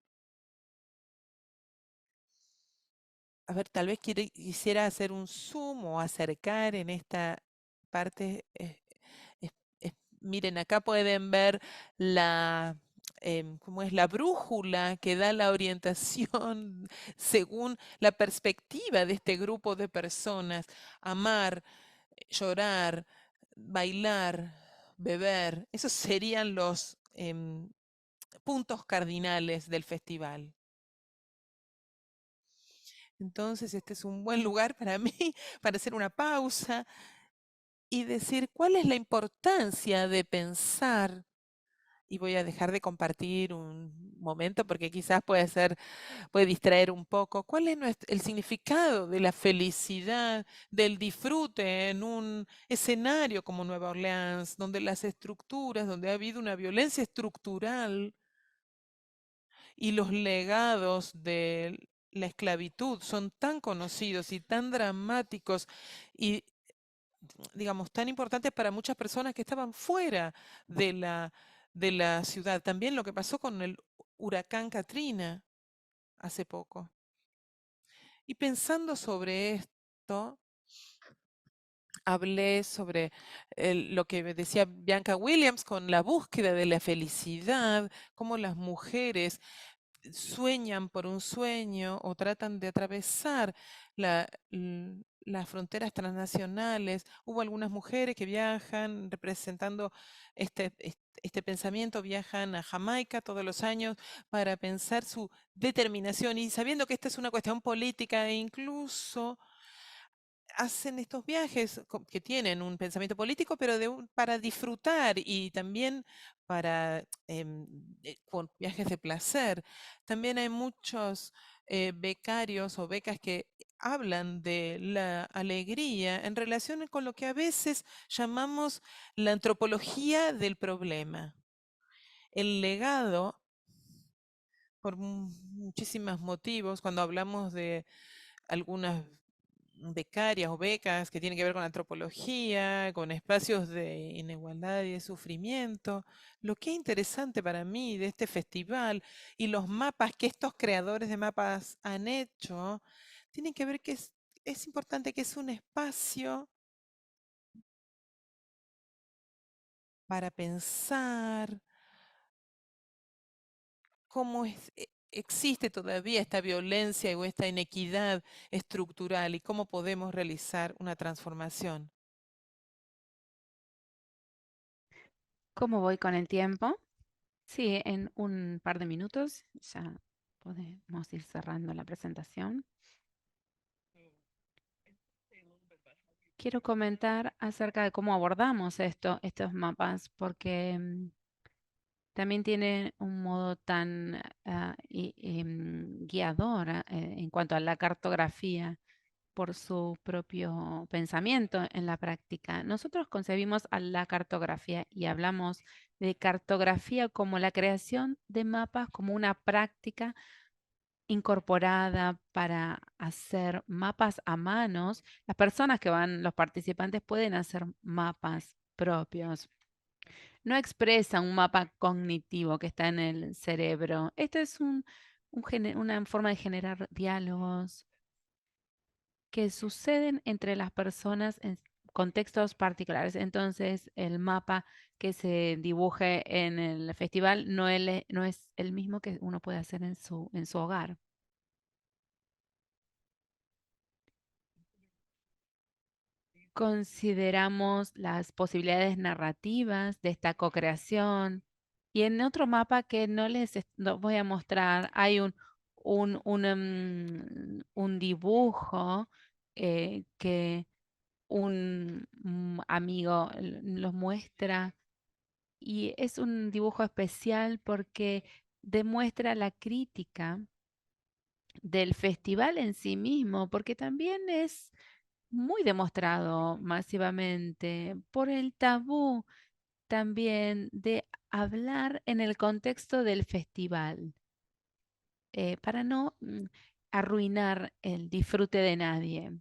A ver, tal vez quisiera hacer un zoom o acercar en esta parte. Es- Miren, acá pueden ver la, cómo es la brújula que da la orientación según la perspectiva de este grupo de personas. Amar, llorar, bailar, beber. Esos serían los puntos cardinales del festival. Entonces, este es un buen lugar para mí, para hacer una pausa y decir cuál es la importancia de pensar. Y voy a dejar de compartir un momento porque quizás puede distraer un poco. ¿Cuál es el significado de la felicidad, del disfrute en un escenario como Nueva Orleans, donde las estructuras, donde ha habido una violencia estructural y los legados de la esclavitud son tan conocidos y tan dramáticos y, digamos, tan importantes para muchas personas que estaban fuera de de la ciudad? También lo que pasó con el huracán Katrina hace poco. Y pensando sobre esto, hablé sobre lo que me decía Bianca Williams con la búsqueda de la felicidad, cómo las mujeres sueñan por un sueño o tratan de atravesar las fronteras transnacionales. Hubo algunas mujeres que viajan representando este pensamiento, viajan a Jamaica todos los años para pensar su determinación y sabiendo que esta es una cuestión política e incluso hacen estos viajes que tienen un pensamiento político, pero para disfrutar y también para con viajes de placer. También hay muchos becarios o becas que hablan de la alegría en relación con lo que a veces llamamos la antropología del problema. El legado, por muchísimos motivos, cuando hablamos de algunas becarias o becas que tienen que ver con antropología, con espacios de inigualdad y de sufrimiento. Lo que es interesante para mí de este festival y los mapas que estos creadores de mapas han hecho, tienen que ver que es importante que es un espacio para pensar cómo existe todavía esta violencia o esta inequidad estructural y cómo podemos realizar una transformación. ¿Cómo voy con el tiempo? Sí, en un par de minutos ya podemos ir cerrando la presentación. Quiero comentar acerca de cómo abordamos estos mapas, porque también tiene un modo tan guiador en cuanto a la cartografía por su propio pensamiento en la práctica. Nosotros concebimos a la cartografía y hablamos de cartografía como la creación de mapas como una práctica incorporada para hacer mapas a manos. Las personas que van, los participantes pueden hacer mapas propios. No expresa un mapa cognitivo que está en el cerebro. Esto es una forma de generar diálogos que suceden entre las personas en contextos particulares. Entonces, el mapa que se dibuje en el festival no es el mismo que uno puede hacer en su hogar. Consideramos las posibilidades narrativas de esta co-creación. Y en otro mapa que no voy a mostrar, hay un dibujo que un amigo los muestra y es un dibujo especial porque demuestra la crítica del festival en sí mismo, porque también es muy demostrado masivamente por el tabú también de hablar en el contexto del festival, para no arruinar el disfrute de nadie.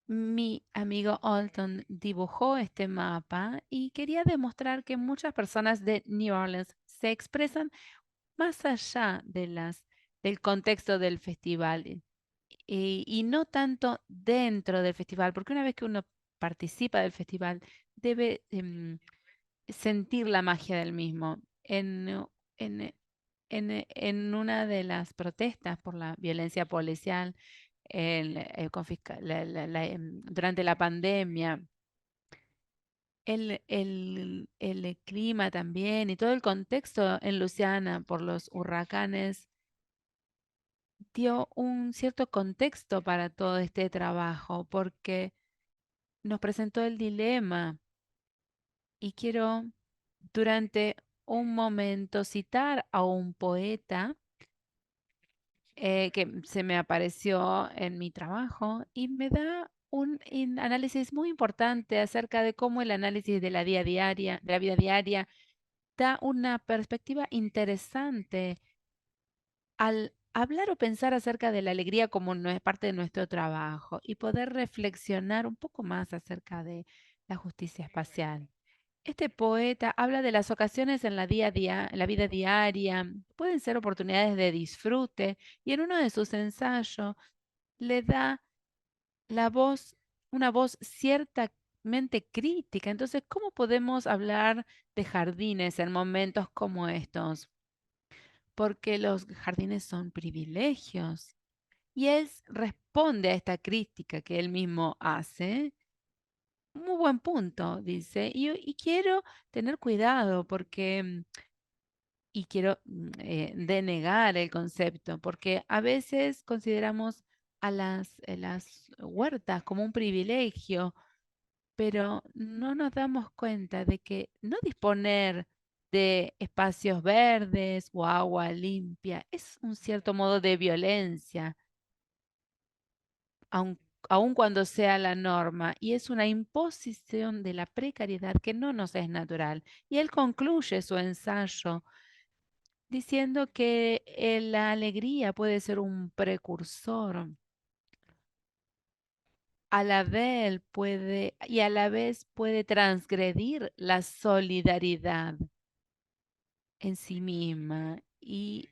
Mi amigo Alton dibujó este mapa y quería demostrar que muchas personas de New Orleans se expresan más allá del contexto del festival y no tanto dentro del festival, porque una vez que uno participa del festival, debe sentir la magia del mismo. En, en una de las protestas por la violencia policial durante la pandemia, el clima también y todo el contexto en Luisiana por los huracanes dio un cierto contexto para todo este trabajo, porque nos presentó el dilema y quiero durante un momento citar a un poeta que se me apareció en mi trabajo y me da un análisis muy importante acerca de cómo el análisis de de la vida diaria da una perspectiva interesante al hablar o pensar acerca de la alegría como no es parte de nuestro trabajo y poder reflexionar un poco más acerca de la justicia espacial. Este poeta habla de las ocasiones en en la vida diaria, pueden ser oportunidades de disfrute, y en uno de sus ensayos le da la voz, una voz ciertamente crítica. Entonces, ¿cómo podemos hablar de jardines en momentos como estos? Porque los jardines son privilegios. Y él responde a esta crítica que él mismo hace. Muy buen punto, dice. Y quiero tener cuidado porque, y quiero denegar el concepto, porque a veces consideramos a las huertas como un privilegio, pero no nos damos cuenta de que no disponer de espacios verdes o agua limpia es un cierto modo de violencia, aun, aun cuando sea la norma, y es una imposición de la precariedad que no nos es natural. Y él concluye su ensayo diciendo que la alegría puede ser un precursor a la vez puede transgredir la solidaridad en sí misma y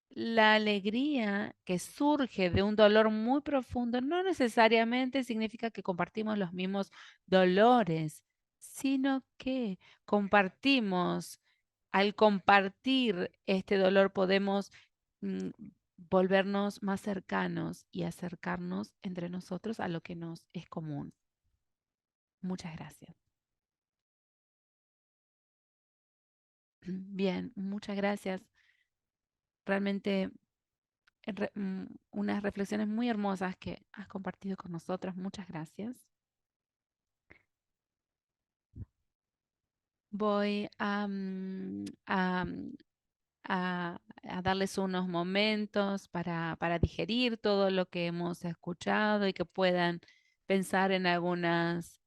la alegría que surge de un dolor muy profundo no necesariamente significa que compartimos los mismos dolores, sino que compartimos, al compartir este dolor podemos mm, volvernos más cercanos y acercarnos entre nosotros a lo que nos es común. Muchas gracias. Bien, muchas gracias. Realmente unas reflexiones muy hermosas que has compartido con nosotros. Muchas gracias. Voy a darles unos momentos para digerir todo lo que hemos escuchado y que puedan pensar en algunas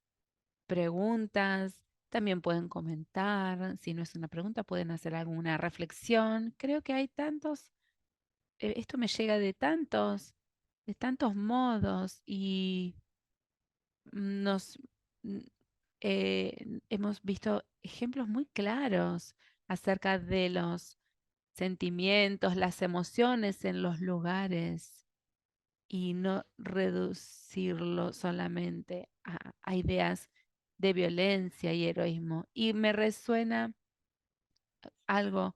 preguntas. También pueden comentar. Si no es una pregunta, pueden hacer alguna reflexión. Creo que hay tantos, esto me llega de tantos modos y nos mm, hemos visto ejemplos muy claros acerca de los sentimientos, las emociones en los lugares y no reducirlo solamente a ideas de violencia y heroísmo. Y me resuena algo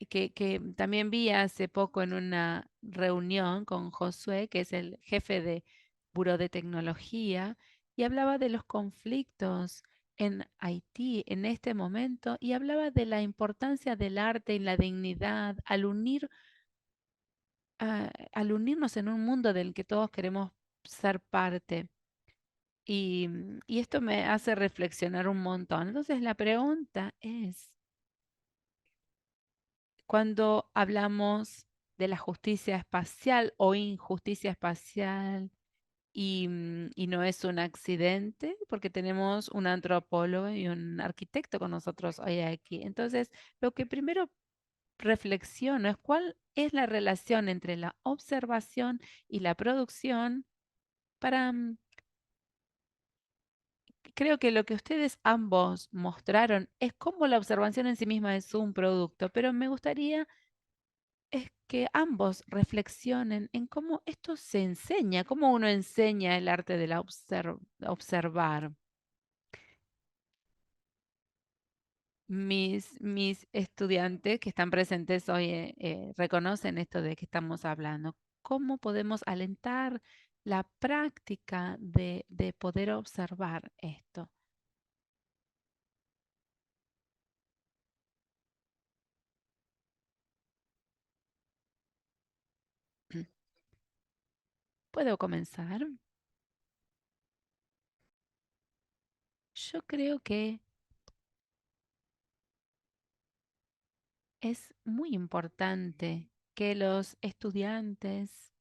que también vi hace poco en una reunión con Josué, que es el jefe de Buró de Tecnología, y hablaba de los conflictos en Haití en este momento y hablaba de la importancia del arte y la dignidad al unirnos en un mundo del que todos queremos ser parte. Y esto me hace reflexionar un montón. Entonces la pregunta es, cuando hablamos de la justicia espacial o injusticia espacial y no es un accidente, porque tenemos un antropólogo y un arquitecto con nosotros hoy aquí. Entonces, lo que primero reflexiono es cuál es la relación entre la observación y la producción para, creo que lo que ustedes ambos mostraron es cómo la observación en sí misma es un producto, pero me gustaría es que ambos reflexionen en cómo esto se enseña, cómo uno enseña el arte de la observar. Mis estudiantes que están presentes hoy reconocen esto de que estamos hablando. ¿Cómo podemos alentar la práctica de poder observar esto? ¿Puedo comenzar? Yo creo que es muy importante que los estudiantes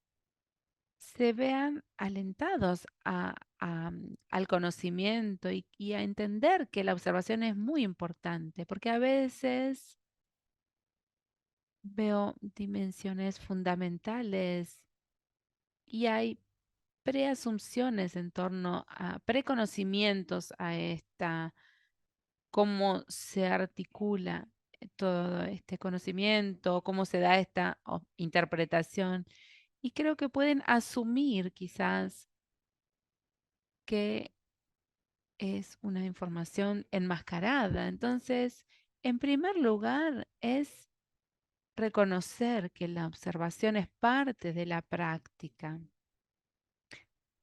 se vean alentados al conocimiento y a entender que la observación es muy importante, porque a veces veo dimensiones fundamentales y hay preasunciones en torno a preconocimientos a esta, cómo se articula todo este conocimiento, cómo se da esta interpretación. Y creo que pueden asumir quizás que es una información enmascarada. Entonces, en primer lugar, es reconocer que la observación es parte de la práctica.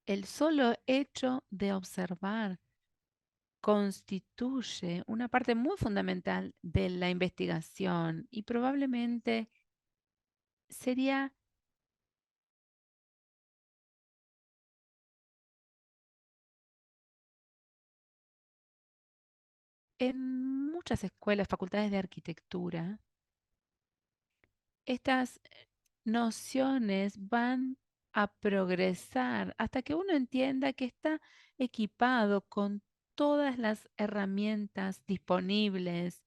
El solo hecho de observar constituye una parte muy fundamental de la investigación y probablemente sería en muchas escuelas, facultades de arquitectura, estas nociones van a progresar hasta que uno entienda que está equipado con todas las herramientas disponibles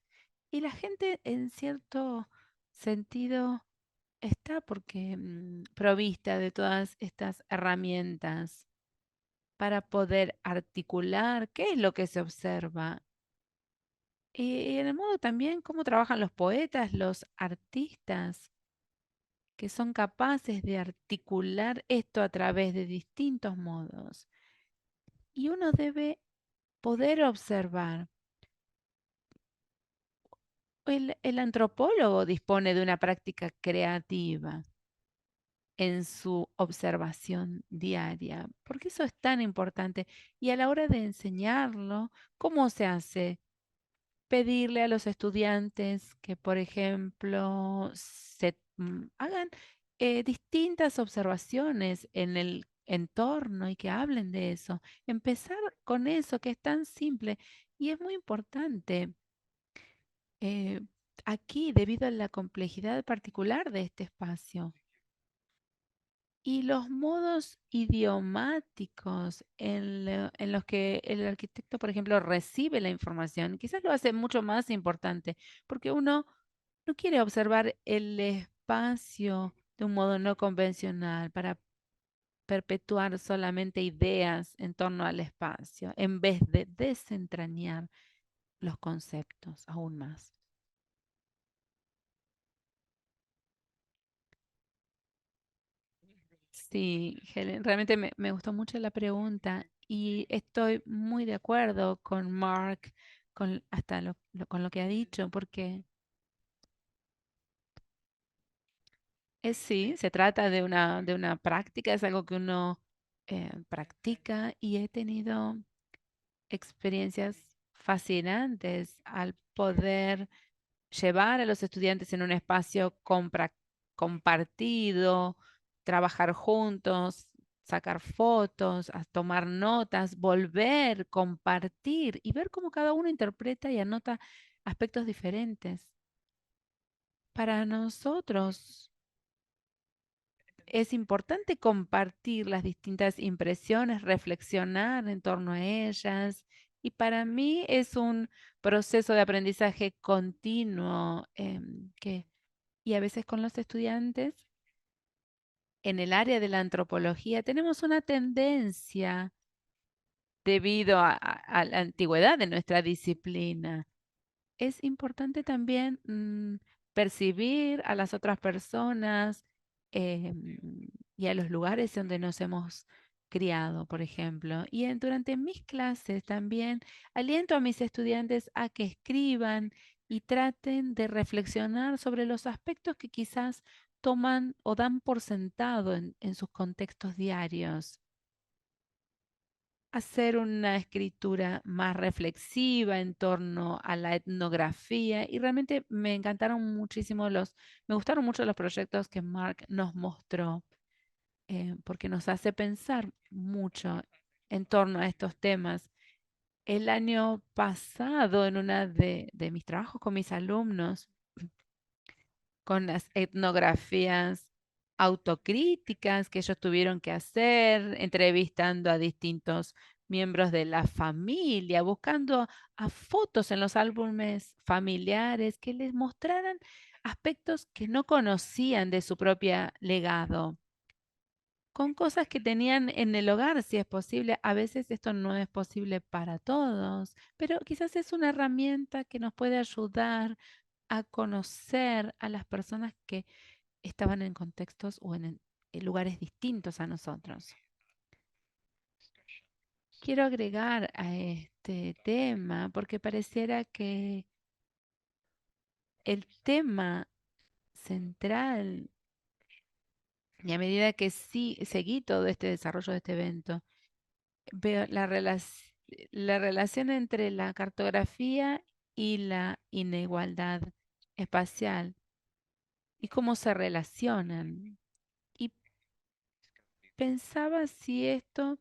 y la gente en cierto sentido está porque provista de todas estas herramientas. para poder articular qué es lo que se observa. Y en el modo también cómo trabajan los poetas, los artistas, que son capaces de articular esto a través de distintos modos. Y uno debe poder observar. El antropólogo dispone de una práctica creativa en su observación diaria, porque eso es tan importante. Y a la hora de enseñarlo, ¿cómo se hace? Pedirle a los estudiantes que, por ejemplo, hagan distintas observaciones en el entorno y que hablen de eso. Empezar con eso que es tan simple y es muy importante eh, aquí debido a la complejidad particular de este espacio. Y los modos idiomáticos en los que el arquitecto, por ejemplo, recibe la información, quizás lo hace mucho más importante, porque uno no quiere observar el espacio de un modo no convencional para perpetuar solamente ideas en torno al espacio, en vez de desentrañar los conceptos aún más. Sí, Helen, realmente me gustó mucho la pregunta y estoy muy de acuerdo con Mark, con hasta con lo que ha dicho, porque sí, se trata de una práctica, es algo que uno practica y he tenido experiencias fascinantes al poder llevar a los estudiantes en un espacio compartido, trabajar juntos, sacar fotos, a tomar notas, volver, compartir y ver cómo cada uno interpreta y anota aspectos diferentes. Para nosotros es importante compartir las distintas impresiones, reflexionar en torno a ellas. Y para mí es un proceso de aprendizaje continuo y a veces con los estudiantes en el área de la antropología tenemos una tendencia debido a la antigüedad de nuestra disciplina. Es importante también percibir a las otras personas y a los lugares donde nos hemos criado, por ejemplo. Y durante mis clases también aliento a mis estudiantes a que escriban y traten de reflexionar sobre los aspectos que quizás toman o dan por sentado en sus contextos diarios. Hacer una escritura más reflexiva en torno a la etnografía y realmente me encantaron muchísimo me gustaron mucho los proyectos que Mark nos mostró, porque nos hace pensar mucho en torno a estos temas. El año pasado, en una de mis trabajos con mis alumnos, con las etnografías autocríticas que ellos tuvieron que hacer, entrevistando a distintos miembros de la familia, buscando a fotos en los álbumes familiares que les mostraran aspectos que no conocían de su propio legado, con cosas que tenían en el hogar, si es posible. A veces esto no es posible para todos, pero quizás es una herramienta que nos puede ayudar a conocer a las personas que estaban en contextos o en lugares distintos a nosotros. Quiero agregar a este tema porque pareciera que el tema central, y a medida que sí seguí todo este desarrollo de este evento, veo la relación entre la cartografía y la inigualdad espacial y cómo se relacionan. Y pensaba si esto,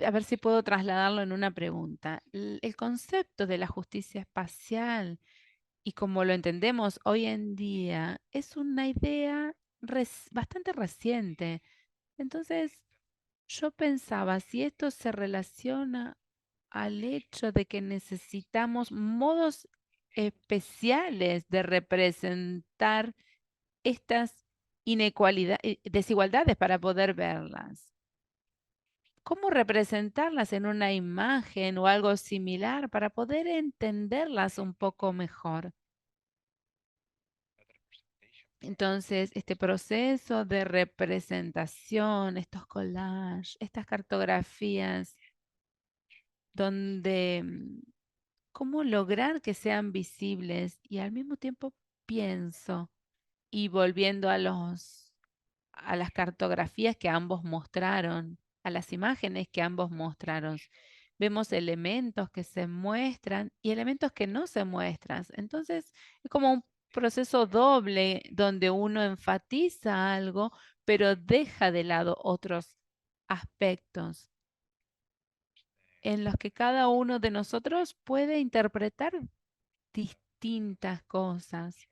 a ver si puedo trasladarlo en una pregunta. El concepto de la justicia espacial y como lo entendemos hoy en día es una idea bastante reciente. Entonces, yo pensaba si esto se relaciona al hecho de que necesitamos modos especiales de representar estas desigualdades para poder verlas. cómo representarlas en una imagen o algo similar para poder entenderlas un poco mejor. Entonces, este proceso de representación, estos collages, estas cartografías, donde cómo lograr que sean visibles y al mismo tiempo pienso y volviendo a las cartografías que ambos mostraron, a las imágenes que ambos mostraron. Vemos elementos que se muestran y elementos que no se muestran. Entonces, es como un proceso doble donde uno enfatiza algo, pero deja de lado otros aspectos en los que cada uno de nosotros puede interpretar distintas cosas.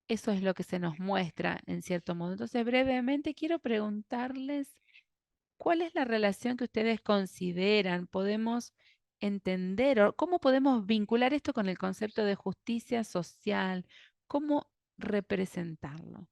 Eso es lo que se nos muestra en cierto modo. Entonces, brevemente quiero preguntarles, ¿cuál es la relación que ustedes consideran podemos entender o cómo podemos vincular esto con el concepto de justicia social? ¿Cómo representarlo?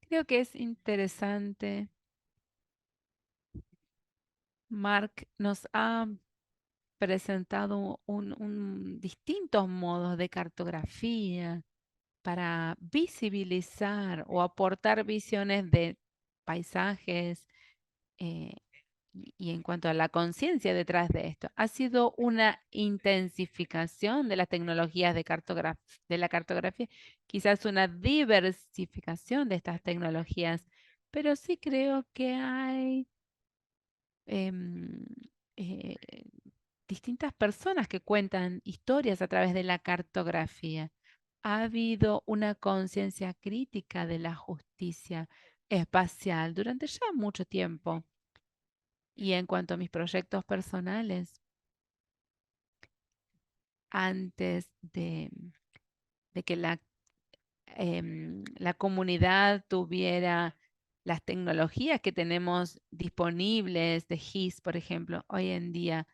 Creo que es interesante. Mark nos ha presentado distintos modos de cartografía para visibilizar o aportar visiones de paisajes eh, y en cuanto a la conciencia detrás de esto. Ha sido una intensificación de las tecnologías de la cartografía, quizás una diversificación de estas tecnologías, pero sí creo que hay em, eh, distintas personas que cuentan historias a través de la cartografía. Ha habido una conciencia crítica de la justicia espacial durante ya mucho tiempo. Y en cuanto a mis proyectos personales, antes de que la comunidad tuviera las tecnologías que tenemos disponibles de GIS, por ejemplo, hoy en día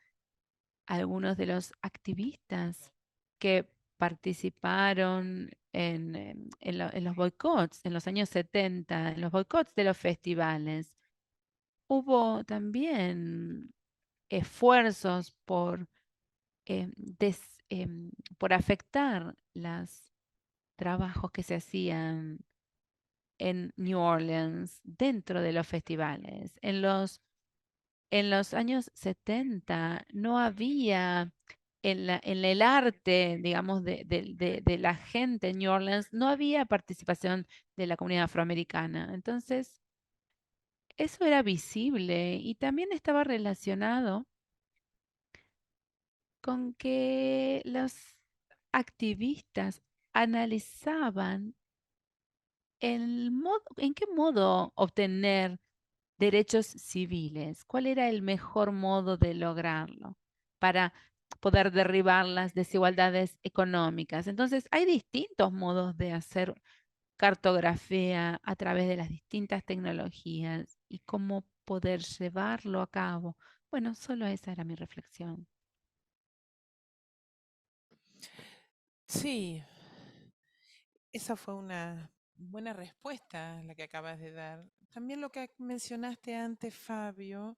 algunos de los activistas que participaron en los boicots en los años 70, en los boicots de los festivales. Hubo también esfuerzos eh, des- por afectar los trabajos que se hacían en New Orleans dentro de los festivales. En los años 70 no había en el arte, digamos, de la gente en New Orleans, no había participación de la comunidad afroamericana. Entonces, eso era visible y también estaba relacionado con que los activistas analizaban en qué modo obtener derechos civiles, cuál era el mejor modo de lograrlo para poder derribar las desigualdades económicas. Entonces, hay distintos modos de hacer cartografía a través de las distintas tecnologías y cómo poder llevarlo a cabo. Bueno, solo esa era mi reflexión. Sí, esa fue una buena respuesta la que acabas de dar. También lo que mencionaste antes, Fabio,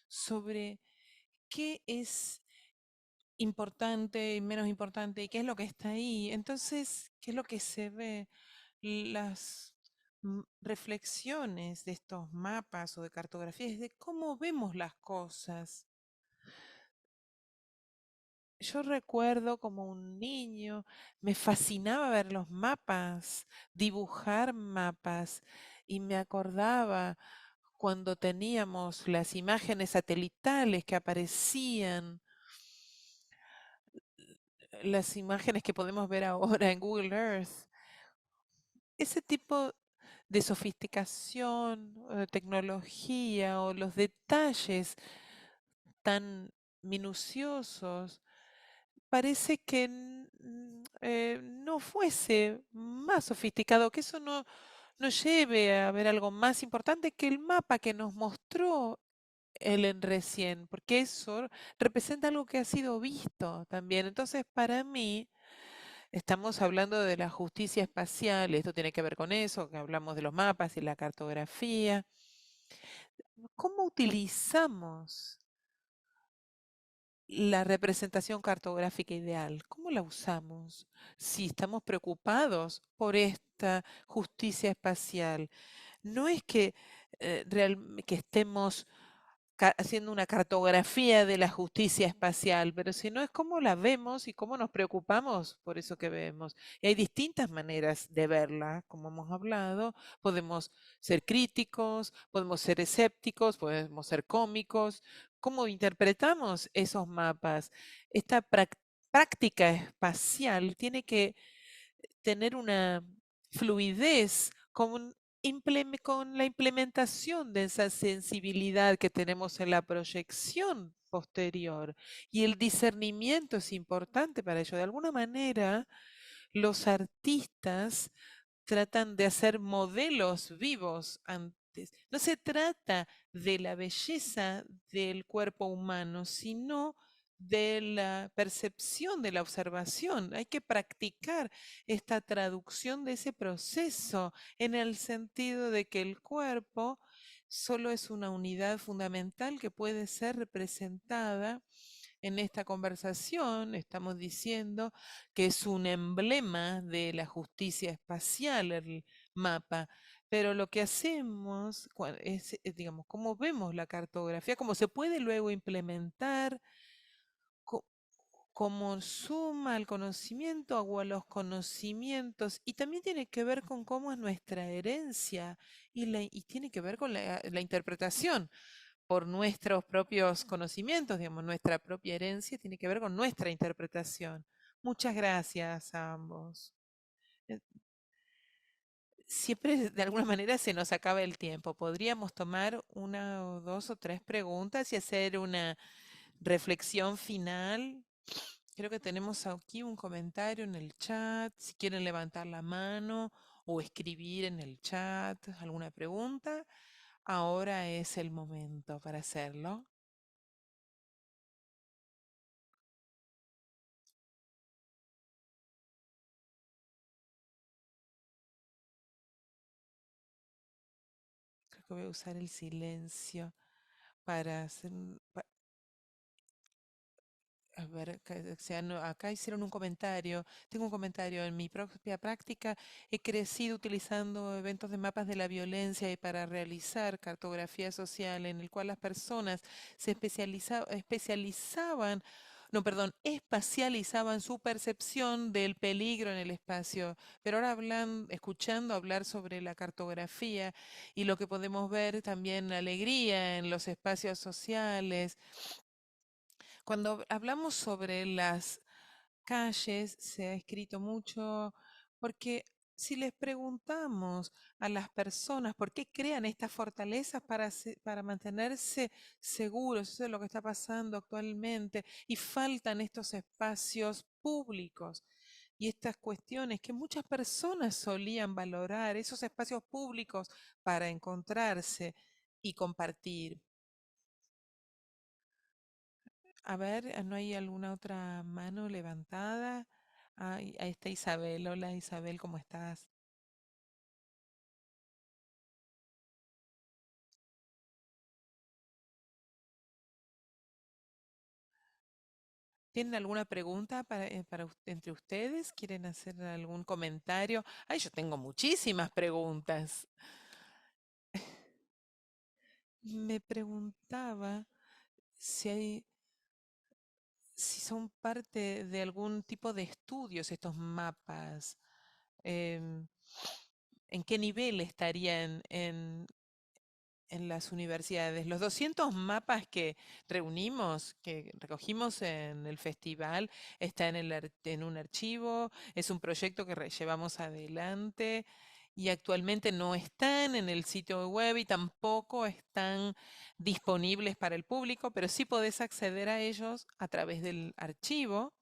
sobre qué es importante y menos importante y qué es lo que está ahí. Entonces, ¿qué es lo que se ve? Las reflexiones de estos mapas o de cartografías de cómo vemos las cosas. Yo recuerdo como un niño, me fascinaba ver los mapas, dibujar mapas, y me acordaba cuando teníamos las imágenes satelitales que aparecían, las imágenes que podemos ver ahora en Google Earth. Ese tipo de sofisticación, o de tecnología o los detalles tan minuciosos, parece que no fuese más sofisticado, que eso nos lleve a ver algo más importante que el mapa que nos mostró Ellen recién, porque eso representa algo que ha sido visto también. Entonces, para mí, estamos hablando de la justicia espacial, esto tiene que ver con eso, que hablamos de los mapas y la cartografía. ¿Cómo utilizamos la representación cartográfica ideal? ¿Cómo la usamos? Si estamos preocupados por esta justicia espacial, no es que, que estemos haciendo una cartografía de la justicia espacial, pero si no es cómo la vemos y cómo nos preocupamos por eso que vemos. Y hay distintas maneras de verla, como hemos hablado. Podemos ser críticos, podemos ser escépticos, podemos ser cómicos. ¿Cómo interpretamos esos mapas? Esta práctica espacial tiene que tener una fluidez con la implementación de esa sensibilidad que tenemos en la proyección posterior. Y el discernimiento es importante para ello. De alguna manera, los artistas tratan de hacer modelos vivos antes. No se trata de la belleza del cuerpo humano, sino de la percepción, de la observación. Hay que practicar esta traducción de ese proceso en el sentido de que el cuerpo solo es una unidad fundamental que puede ser representada en esta conversación. Estamos diciendo que es un emblema de la justicia espacial el mapa, pero lo que hacemos es, digamos, cómo vemos la cartografía, cómo se puede luego implementar, co- cómo suma al conocimiento o a los conocimientos, y también tiene que ver con cómo es nuestra herencia y tiene que ver con la interpretación por nuestros propios conocimientos, digamos, nuestra propia herencia tiene que ver con nuestra interpretación. Muchas gracias a ambos. Eh, Siempre de alguna manera se nos acaba el tiempo. Podríamos tomar una o dos o tres preguntas y hacer una reflexión final. Creo que tenemos aquí un comentario en el chat. Si quieren levantar la mano o escribir en el chat alguna pregunta, ahora es el momento para hacerlo. Creo que voy a usar el silencio para hacer a ver, acá hicieron un comentario. Tengo un comentario. En mi propia práctica he crecido utilizando eventos de mapas de la violencia y para realizar cartografía social en el cual las personas se especializaban, no, perdón, espacializaban su percepción del peligro en el espacio. Pero ahora escuchando hablar sobre la cartografía y lo que podemos ver también la alegría en los espacios sociales. Cuando hablamos sobre las calles, se ha escrito mucho, porque si les preguntamos a las personas por qué crean estas fortalezas para mantenerse seguros, eso es lo que está pasando actualmente, y faltan estos espacios públicos y estas cuestiones que muchas personas solían valorar, esos espacios públicos para encontrarse y compartir. A ver, ¿no hay alguna otra mano levantada? Ahí está Isabel. Hola Isabel, ¿cómo estás? ¿Tienen alguna pregunta entre ustedes? ¿Quieren hacer algún comentario? Ay, yo tengo muchísimas preguntas. Me preguntaba si si son parte de algún tipo de estudios estos mapas. em, ¿En qué nivel estarían en las universidades? Los 200 mapas que reunimos, que recogimos en el festival, está en un archivo, es un proyecto que llevamos adelante y actualmente no están en el sitio web y tampoco están disponibles para el público, pero sí podés acceder a ellos a través del archivo.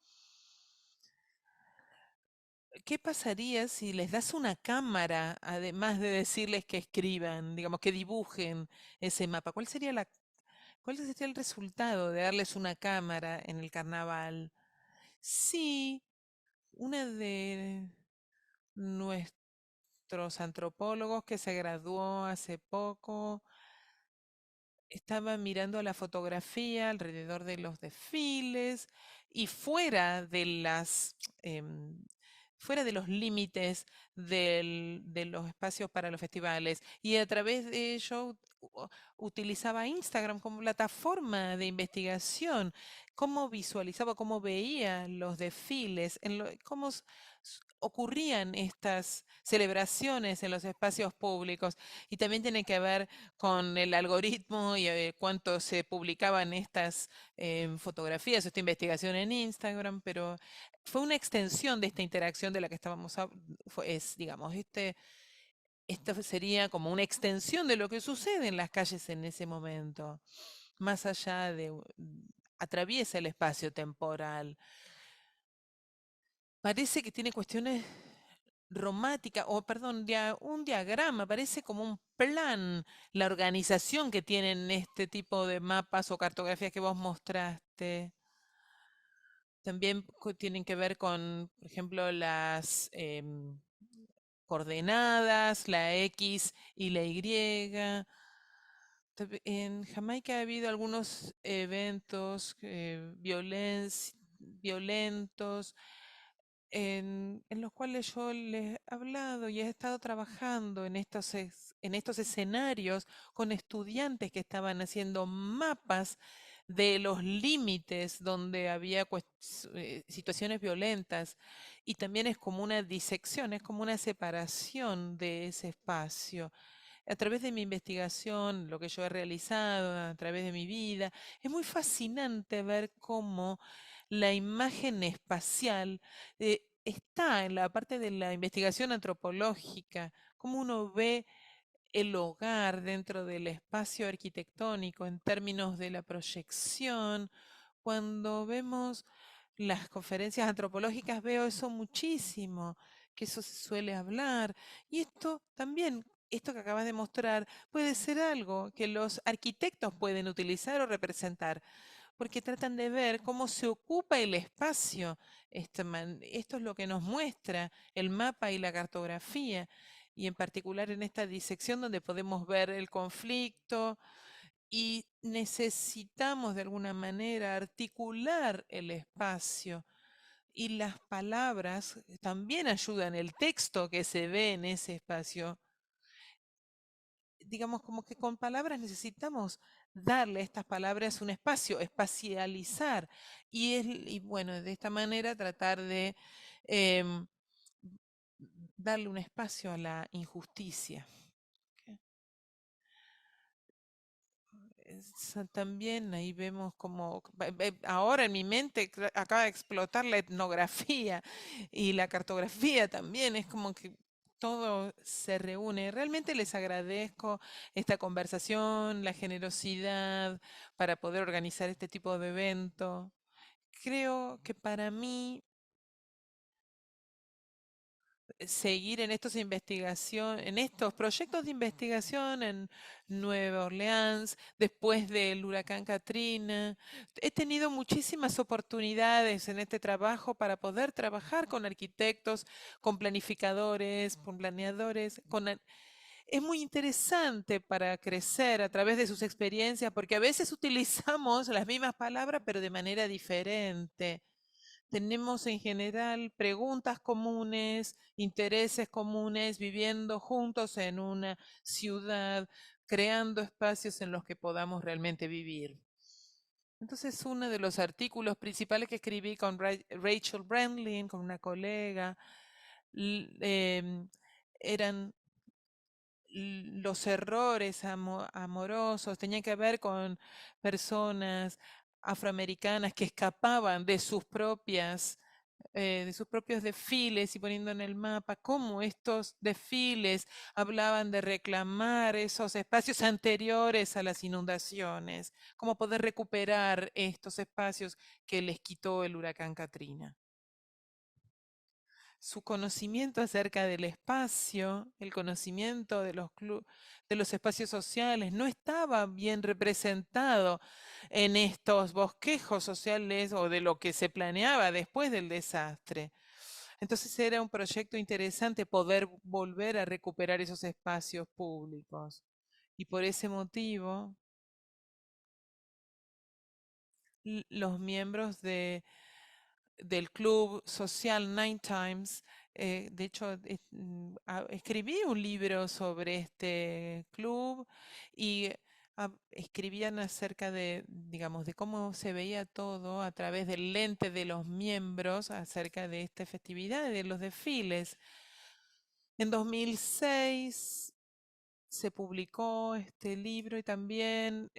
¿Qué pasaría si les das una cámara, además de decirles que escriban, digamos, que dibujen ese mapa? ¿Cuál sería el resultado de darles una cámara en el carnaval? Sí, una de nuestros antropólogos que se graduó hace poco estaba mirando la fotografía alrededor de los desfiles y em, fuera de los límites de los espacios para los festivales. Y a través de ello utilizaba Instagram como plataforma de investigación, cómo visualizaba, cómo veía los desfiles, cómo ocurrían estas celebraciones en los espacios públicos. Y también tiene que ver con el algoritmo y cuánto se publicaban estas fotografías, esta investigación en Instagram, pero fue una extensión de esta interacción de la que estábamos, digamos, esto sería como una extensión de lo que sucede en las calles en ese momento, más allá atraviesa el espacio temporal. Parece que tiene cuestiones romántica, o perdón, un diagrama, parece como un plan, la organización que tienen este tipo de mapas o cartografías que vos mostraste. También tienen que ver con, por ejemplo, las coordenadas, la X y la Y. En Jamaica ha habido algunos eventos violentos en los cuales yo les he hablado y he estado trabajando en estos escenarios con estudiantes que estaban haciendo mapas de los límites donde había situaciones violentas y también es como una disección, es como una separación de ese espacio. A través de mi investigación, lo que yo he realizado, a través de mi vida, es muy fascinante ver cómo la imagen espacial está en la parte de la investigación antropológica, cómo uno ve el hogar dentro del espacio arquitectónico en términos de la proyección. Cuando vemos las conferencias antropológicas veo eso muchísimo, que eso se suele hablar. Y esto también, esto que acabas de mostrar, puede ser algo que los arquitectos pueden utilizar o representar porque tratan de ver cómo se ocupa el espacio. Esto es lo que nos muestra el mapa y la cartografía, y en particular en esta disección donde podemos ver el conflicto y necesitamos de alguna manera articular el espacio. Y las palabras también ayudan, el texto que se ve en ese espacio digamos, como que con palabras necesitamos darle a estas palabras un espacio, espacializar. Y bueno, de esta manera tratar de em, darle un espacio a la injusticia. También ahí vemos como, ahora en mi mente acaba de explotar la etnografía y la cartografía también, es como que todo se reúne. Realmente les agradezco esta conversación, la generosidad para poder organizar este tipo de evento. Creo que para mí seguir en en estos proyectos de investigación en Nueva Orleans, después del huracán Katrina. He tenido muchísimas oportunidades en este trabajo para poder trabajar con arquitectos, con planificadores, con planeadores, es muy interesante para crecer a través de sus experiencias, porque a veces utilizamos las mismas palabras, pero de manera diferente. Tenemos en general preguntas comunes, intereses comunes, viviendo juntos en una ciudad, creando espacios en los que podamos realmente vivir. Entonces, uno de los artículos principales que escribí con Rachel Brandlin, con una colega, eran los errores amorosos, tenían que ver con personas afroamericanas que escapaban de sus propios desfiles y poniendo en el mapa cómo estos desfiles hablaban de reclamar esos espacios anteriores a las inundaciones, cómo poder recuperar estos espacios que les quitó el huracán Katrina. su conocimiento acerca del espacio, el conocimiento de de los espacios sociales, no estaba bien representado en estos bosquejos sociales o de lo que se planeaba después del desastre. Entonces era un proyecto interesante poder volver a recuperar esos espacios públicos. Y por ese motivo, los miembros del club social Nine Times, de hecho, escribí un libro sobre este club y escribían acerca de, digamos, de cómo se veía todo a través del lente de los miembros acerca de esta festividad, de los desfiles. En 2006 se publicó este libro y también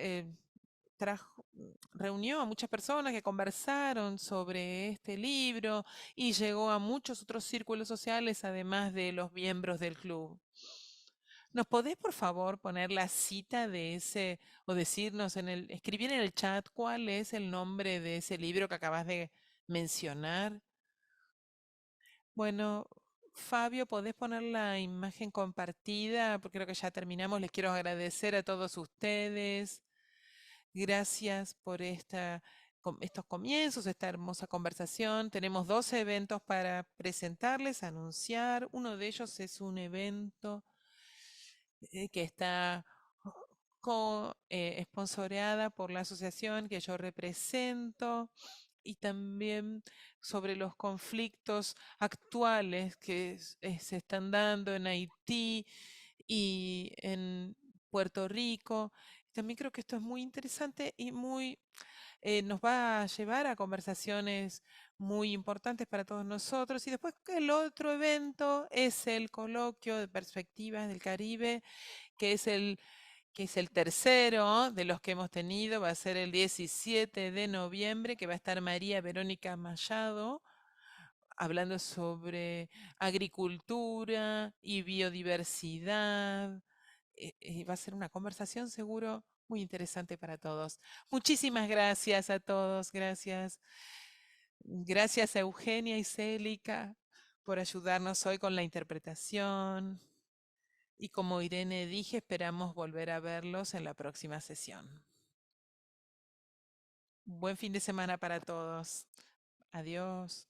reunió a muchas personas que conversaron sobre este libro y llegó a muchos otros círculos sociales, además de los miembros del club. ¿Nos podés, por favor, poner la cita de ese, o decirnos escribir en el chat cuál es el nombre de ese libro que acabas de mencionar? Bueno, Fabio, ¿podés poner la imagen compartida? Porque creo que ya terminamos. Les quiero agradecer a todos ustedes. Gracias por estos comienzos, esta hermosa conversación. Tenemos dos eventos para presentarles, anunciar. Uno de ellos es un evento que está esponsoreada por la asociación que yo represento y también sobre los conflictos actuales que se están dando en Haití y en Puerto Rico. También creo que esto es muy interesante y nos va a llevar a conversaciones muy importantes para todos nosotros. Y después el otro evento es el coloquio de perspectivas del Caribe, que es que es el tercero de los que hemos tenido, va a ser el 17 de noviembre, que va a estar María Verónica Mallado hablando sobre agricultura y biodiversidad. Va a ser una conversación seguro muy interesante para todos. Muchísimas gracias a todos, gracias. Gracias a Eugenia y Célica por ayudarnos hoy con la interpretación. Y como Irene dije, esperamos volver a verlos en la próxima sesión. Buen fin de semana para todos. Adiós.